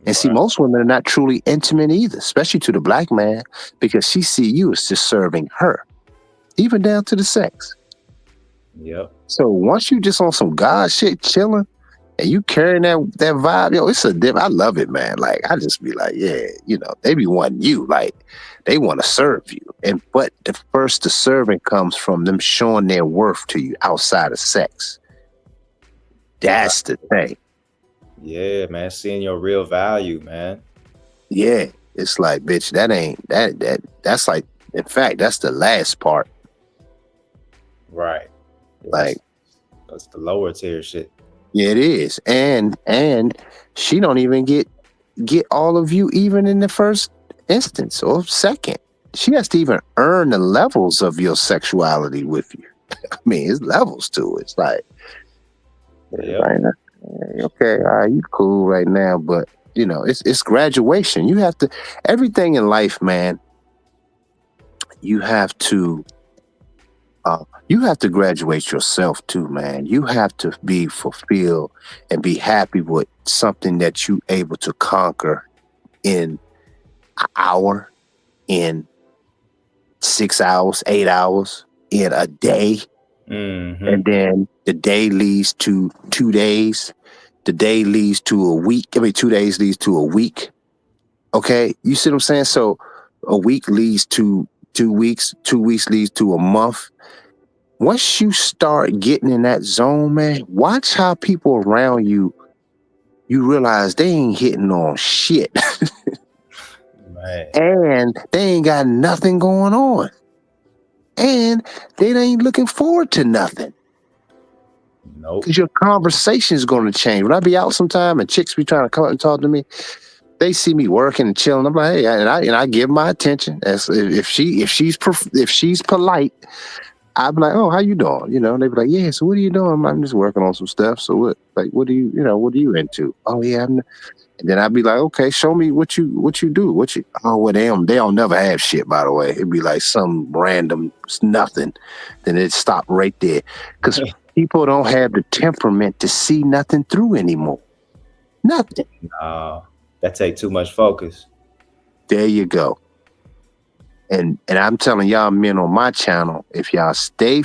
And see, Right. most women are not truly intimate either, especially to the black man, because she see you as just serving her, even down to the sex. Yep. So once you just on some God shit chilling and you carrying that vibe, yo, it's a dip. I love it, man. Like I just be like, yeah, they be wanting you, like they want to serve you. And but the serving comes from them showing their worth to you outside of sex. Right. That's the thing. Yeah, man. Seeing your real value, man. Yeah. It's like, bitch, that ain't that's like, in fact, that's the last part. Right. Yeah, Like, that's the lower tier shit. yeah, it is. And she don't even get all of you even in the first instance or second. She has to even earn the levels of your sexuality with you. I mean, it's levels to it. It's like, Yep. okay, all right, you cool right now, but it's graduation. You have to, everything in life, man. You have to graduate yourself too, man. You have to be fulfilled and be happy with something that you able to conquer in an hour, in 6 hours, 8 hours, in a day. Mm-hmm. And then the day leads to 2 days. The day leads to a week. 2 days leads to a week. Okay. You see what I'm saying? So a week leads to 2 weeks. 2 weeks leads to a month. Once you start getting in that zone, man, watch how people around you realize they ain't hitting on shit. Man. And they ain't got nothing going on. And they ain't looking forward to nothing. Nope. Because your conversation is going to change. When I be out sometime and chicks be trying to come up and talk to me, they see me working and chilling. I'm like, hey, and I give my attention. As if she's polite, I'm like, oh, how you doing? They be like, yeah. So what are you doing? I'm just working on some stuff. So what? Like, what are you into? Oh yeah. And then I'd be like, okay, show me what you do. Oh, well, they don't never have shit, by the way. It'd be like some random nothing. Then it stopped right there. Because people don't have the temperament to see nothing through anymore. Nothing. That take too much focus. There you go. And I'm telling y'all men on my channel, if y'all stay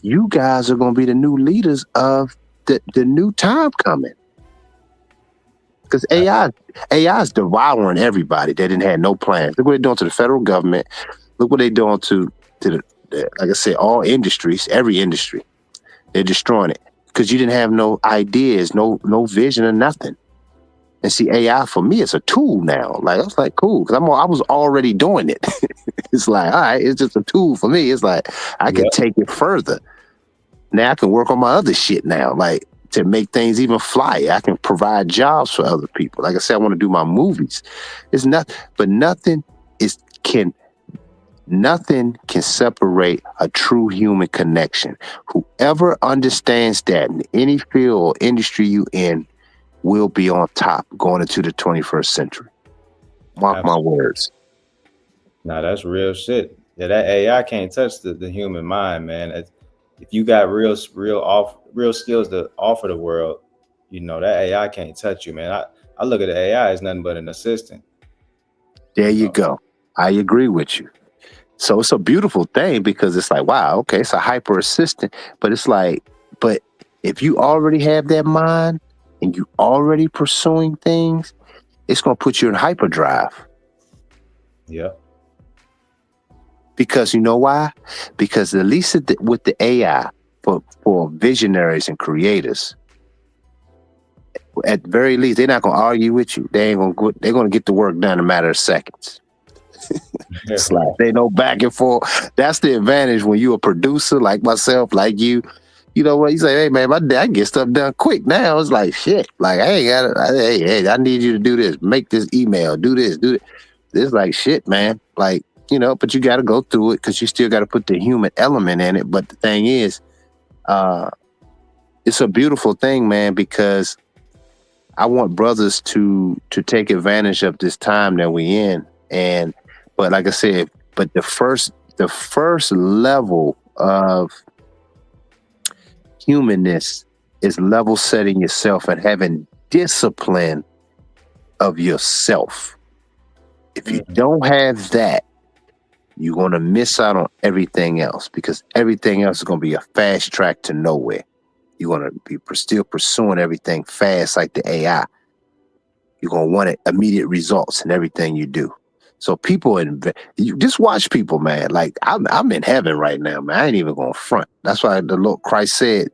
you guys are gonna be the new leaders of the new time coming. Because AI is devouring everybody that didn't have no plans. Look what they're doing to the federal government. Look what they're doing to the like I said, all industries, every industry. They're destroying it because you didn't have no ideas, no vision, or nothing. And see, AI for me is a tool now. Like I was like, cool, because I was already doing it. It's like, all right, it's just a tool for me. It's like I can take it further. Now I can work on my other shit now, like to make things even fly. I can provide jobs for other people. Like I said, I want to do my movies. It's not, but nothing can separate a true human connection. Whoever understands that in any field or industry you in will be on top going into the 21st century. Mark my words. Nah, that's real shit. Yeah, that AI can't touch the human mind, man. If you got real skills to offer the world, that AI can't touch you, man. I look at the AI as nothing but an assistant. There you go. I agree with you. So it's a beautiful thing because it's like, wow, okay, it's a hyper assistant, but it's like, but if you already have that mind and you already pursuing things, it's going to put you in hyperdrive. Yeah. Because you know why? Because at least with the AI for visionaries and creators, at the very least, they're not going to argue with you. They're going to get the work done in a matter of seconds. It's like they know back and forth. That's the advantage when you're a producer like myself, like you. You know what? You say, hey man, I can get stuff done quick now. It's like shit. Like I ain't got it. Hey, I need you to do this. Make this email. Do this. Do it. It's like shit, man. Like but you got to go through it because you still got to put the human element in it. But the thing is, it's a beautiful thing, man, because I want brothers to take advantage of this time that we in. But like I said, but the first level of humanness is level setting yourself and having discipline of yourself. If you Mm. don't have that, you're going to miss out on everything else, because everything else is going to be a fast track to nowhere. You're going to be still pursuing everything fast like the AI. You're going to want it, immediate results in everything you do. So people, you just watch people, man. Like I'm in heaven right now, man. I ain't even going to front. That's why the Lord Christ said,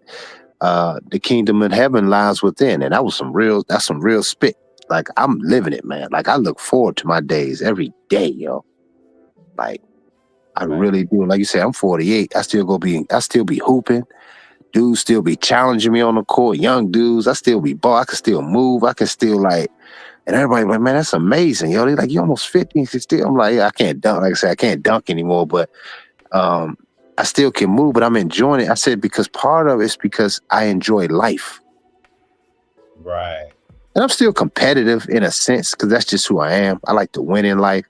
the kingdom of heaven lies within. And that's some real spit. Like I'm living it, man. Like I look forward to my days every day, yo. Like I Man. really do. Like you said, I'm 48. I still be hooping. Dudes still be challenging me on the court. Young dudes, I still be ball. I can still move. I can still like, and everybody like, man, that's amazing, yo. They like, you almost 50 and still. I'm like, yeah, I can't dunk. Like I said, I can't dunk anymore, but I still can move, but I'm enjoying it. I said, because part of it's because I enjoy life. Right. And I'm still competitive in a sense, because that's just who I am. I like to win in life.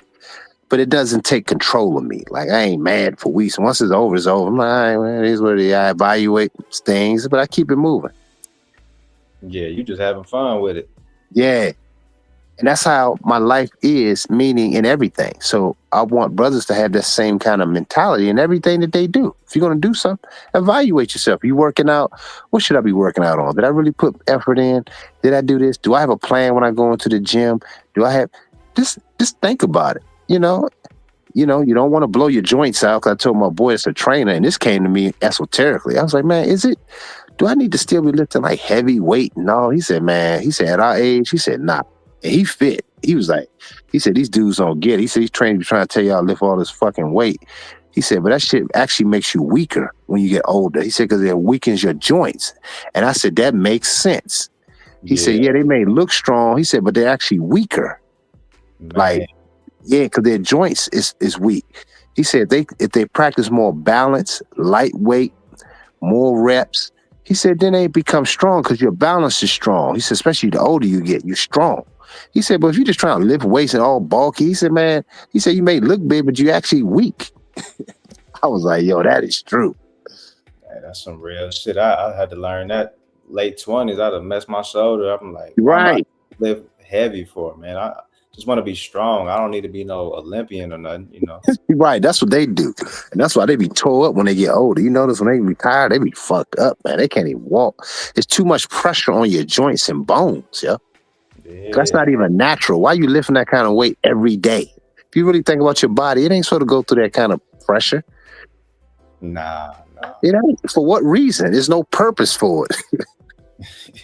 But it doesn't take control of me. Like I ain't mad for weeks. Once it's over, it's over. I'm like, all right, man, it is what it is. I evaluate things, but I keep it moving. Yeah, you just having fun with it. Yeah. And that's how my life is, meaning in everything. So I want brothers to have that same kind of mentality in everything that they do. If you're going to do something, evaluate yourself. You working out? What should I be working out on? Did I really put effort in? Did I do this? Do I have a plan when I go into the gym? Do I have just think about it? You know, you don't want to blow your joints out. Cause I told my boy it's a trainer, and this came to me esoterically. I was like, man, do I need to still be lifting like heavy weight and all? He said, man, at our age, he said, nah. And he fit. He said, these dudes don't get it. He said, he's trying to tell y'all to lift all this fucking weight. He said, but that shit actually makes you weaker when you get older. He said, because it weakens your joints. And I said, that makes sense. He said, yeah, they may look strong. He said, but they're actually weaker. Man. Like, yeah, because their joints is weak. He said if they practice more balance, lightweight, more reps, he said then they become strong because your balance is strong. He said, especially the older you get, you're strong. He said, but if you're just trying to lift weights and all bulky, he said, man, you may look big, but you're actually weak. I was like, yo, that is true. Man, that's some real shit. I had to learn that late 20s. I'd have messed my shoulder up. I'm like, right. Lift heavy for it, man. I just want to be strong. I don't need to be no Olympian or nothing, Right, that's what they do. And that's why they be tore up when they get older. You notice when they retire, they be fucked up, man. They can't even walk. It's too much pressure on your joints and bones, yeah. That's not even natural. Why are you lifting that kind of weight every day? If you really think about your body, it ain't supposed to go through that kind of pressure. Nah. It ain't. For what reason? There's no purpose for it.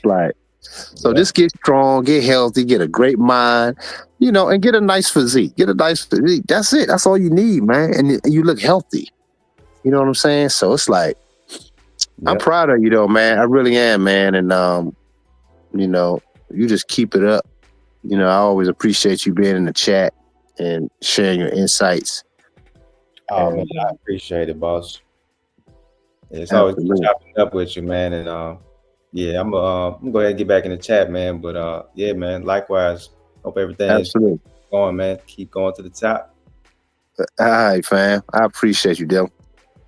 Like, so just get strong, get healthy, get a great mind, and get a nice physique. Get a nice physique. That's it. That's all you need, man. And you look healthy. You know what I'm saying? So it's like, I'm proud of you though, man. I really am, man. And you just keep it up. I always appreciate you being in the chat and sharing your insights. Oh man, I appreciate it, boss. It's always chopping up with you, man. And yeah, I'm gonna go ahead and get back in the chat, man. But yeah, man, likewise. Hope everything is going, man. Keep going to the top. All right, fam. I appreciate you, Dylan.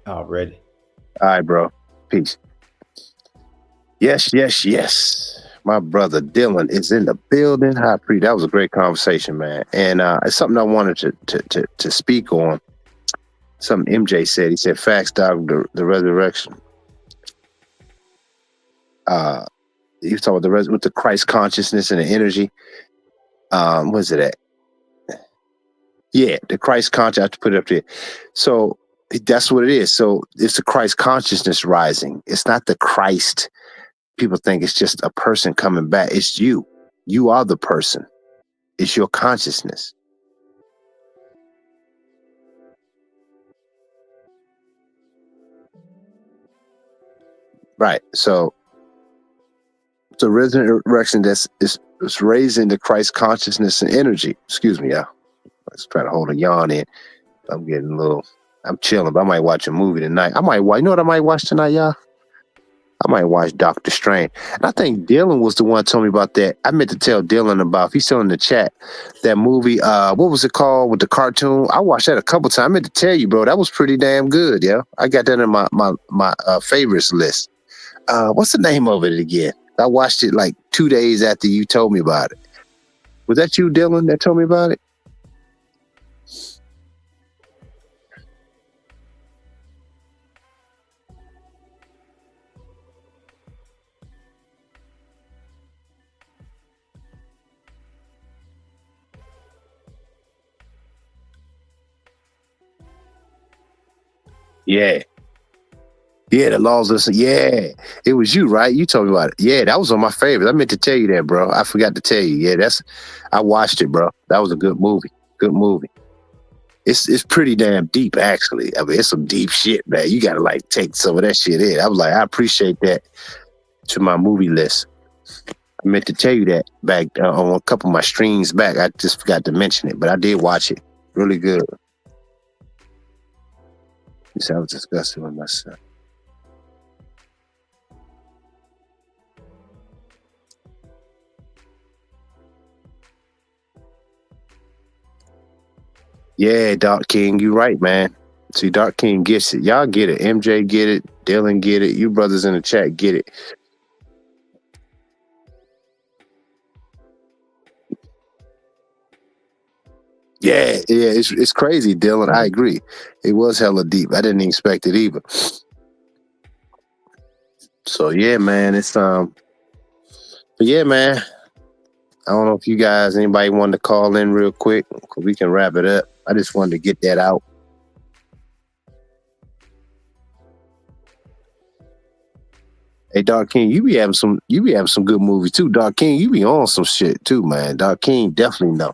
Already. All right, bro. Peace. Yes. My brother Dylan is in the building. That was a great conversation, man. And it's something I wanted to speak on. Something MJ said. He said, "Facts, dog. The resurrection." He was talking about with the Christ consciousness and the energy. Where's it at? Yeah, the Christ consciousness. I have to put it up there. So that's what it is. So it's the Christ consciousness rising. It's not the Christ. People think it's just a person coming back. It's you. You are the person. It's your consciousness. Right. So the resurrection is raising the Christ consciousness and energy. Excuse me, y'all. Let's try to hold a yawn in. I'm chilling, but I might watch a movie tonight. You know what I might watch tonight, y'all? I might watch Doctor Strange. And I think Dylan was the one who told me about that. I meant to tell Dylan about, if he's still in the chat, that movie, what was it called with the cartoon? I watched that a couple times. I meant to tell you, bro, that was pretty damn good, yeah. I got that in my favorites list. What's the name of it again? I watched it like 2 days after you told me about it. Was that you, Dylan, that told me about it? Yeah. Yeah, the laws of yeah. It was you, right? You told me about it. Yeah, that was on my favorites. I meant to tell you that, bro. I forgot to tell you. Yeah, I watched it, bro. That was a good movie. Good movie. It's pretty damn deep, actually. I mean, it's some deep shit, man. You gotta like take some of that shit in. I was like, I appreciate that to my movie list. I meant to tell you that back on a couple of my streams back. I just forgot to mention it, but I did watch it. Really good. I was discussing with my son. Yeah, Dark King, you right, man. See, Dark King gets it. Y'all get it. MJ get it. Dylan get it. You brothers in the chat get it. Yeah, yeah, it's crazy, Dylan. I agree. It was hella deep. I didn't expect it either. So yeah, man, but yeah, man. I don't know if you guys, anybody wanted to call in real quick, we can wrap it up. I just wanted to get that out. Hey, Dark King, you be having some good movies too. Dark King, you be on some shit too, man. Dark King definitely know.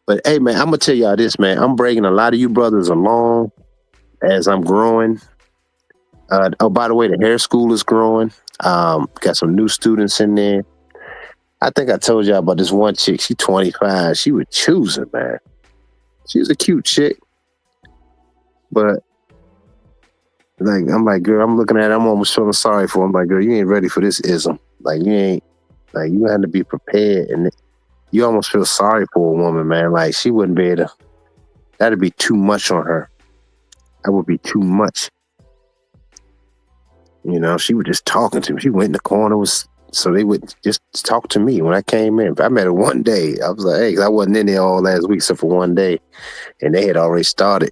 But hey, man, I'm gonna tell y'all this, man. I'm bringing a lot of you brothers along as I'm growing. Oh, by the way, the hair school is growing. Got some new students in there. I think I told y'all about this one chick. She 25. She was choosing, man. She was a cute chick, but like I'm like, girl, I'm looking at her, I'm almost feeling sorry for her. I'm like, girl, you ain't ready for this ism. Like you ain't like you had to be prepared, and you almost feel sorry for a woman, man. Like she wouldn't be able to. That'd be too much on her. That would be too much. You know, she was just talking to me. She went in the corner, so they would just talk to me when I came in. I met her one day. I was like, hey, 'cause I wasn't in there all last week except for one day, and they had already started.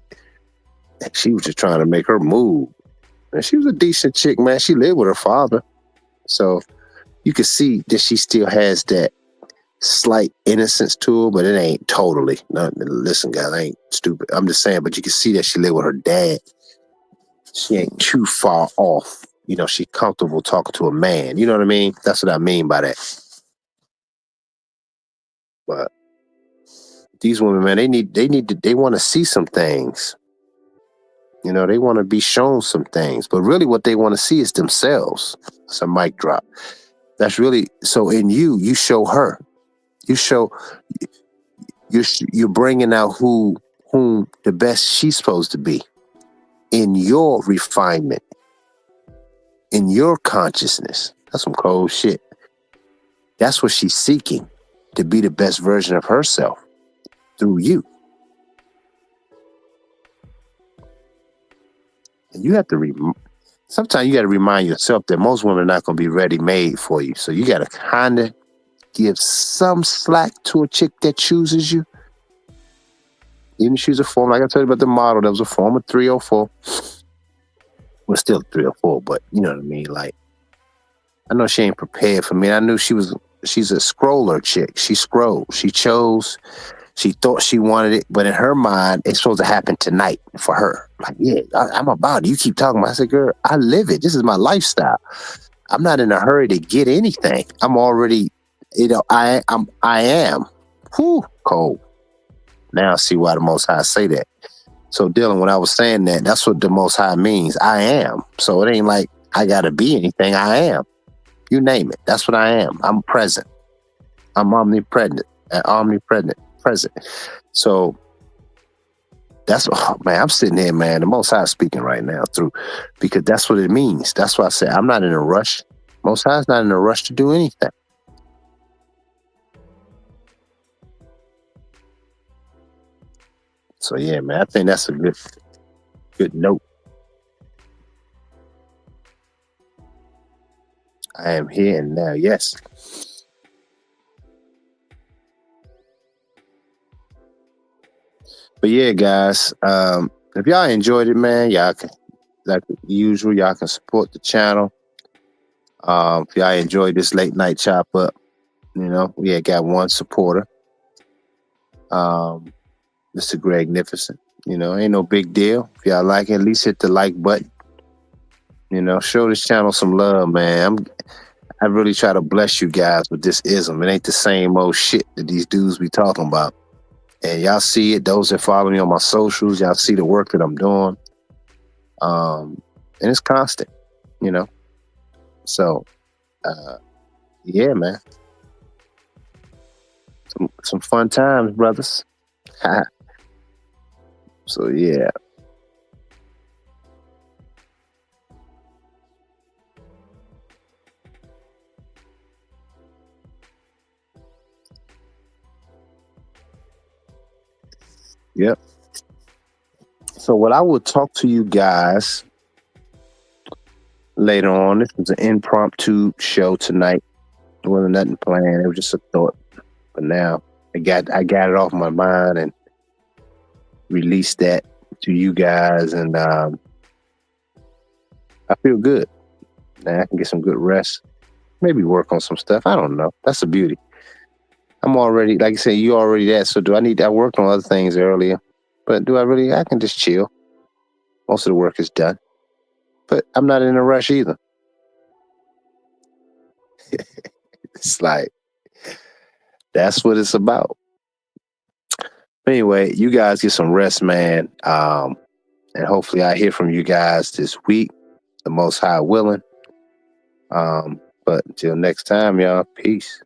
And she was just trying to make her move. And she was a decent chick, man. She lived with her father, so you could see that she still has that slight innocence to her, but it ain't totally. No, listen, guys, I ain't stupid. I'm just saying, but you can see that she lived with her dad. She ain't too far off. You know, she's comfortable talking to a man. You know what I mean? That's what I mean by that. But these women, man, they want to see some things. You know, they want to be shown some things. But really what they want to see is themselves. It's a mic drop. That's really, so in you show her. You show, you're bringing out whom the best she's supposed to be in your refinement, in your consciousness. That's some cold shit. That's what she's seeking, to be the best version of herself through you. And you have to sometimes you got to remind yourself that most women are not going to be ready made for you. So you got to kind of give some slack to a chick that chooses you. Even if she's a form, like I told you about the model, that was a form of 304. Well, still 304, but you know what I mean? Like, I know she ain't prepared for me. I knew she's a scroller chick. She scrolled. She chose. She thought she wanted it, but in her mind, it's supposed to happen tonight for her. Like, yeah, I'm about it. You keep talking about it. I said, girl, I live it. This is my lifestyle. I'm not in a hurry to get anything. I'm already, I am. Whew, cold. Now I see why the Most High say that. So Dylan, when I was saying that, that's what the Most High means. I am. So it ain't like I gotta be anything. I am. You name it. That's what I am. I'm present. I'm omnipresent. Present. So that's, oh, man, I'm sitting here, man. The Most High speaking right now because that's what it means. That's why I say I'm not in a rush. Most High's not in a rush to do anything. So yeah, man, I think that's a good note. I am here and now. Yes. But yeah, guys, if y'all enjoyed it, man, y'all can, like usual, y'all can support the channel. If y'all enjoyed this late night chop up, we had got one supporter, um, Mr. Greg Nificent. Ain't no big deal. If y'all like it, at least hit the like button. Show this channel some love, man. I really try to bless you guys with this ism. It ain't the same old shit that these dudes be talking about. And y'all see it. Those that follow me on my socials, y'all see the work that I'm doing. And it's constant, you know. So, yeah, man. Some fun times, brothers. So yeah. Yep. So what I will talk to you guys later on. This was an impromptu show tonight. There wasn't nothing planned. It was just a thought. But now I got it off my mind and released that to you guys, and I feel good. Now I can get some good rest. Maybe work on some stuff. I don't know. That's the beauty. I'm already, like I said, you already that. So do I need? I worked on other things earlier, but do I really? I can just chill. Most of the work is done, but I'm not in a rush either. It's like that's what it's about. Anyway, you guys get some rest, man. And hopefully I hear from you guys this week, the Most High willing. But until next time, y'all, peace.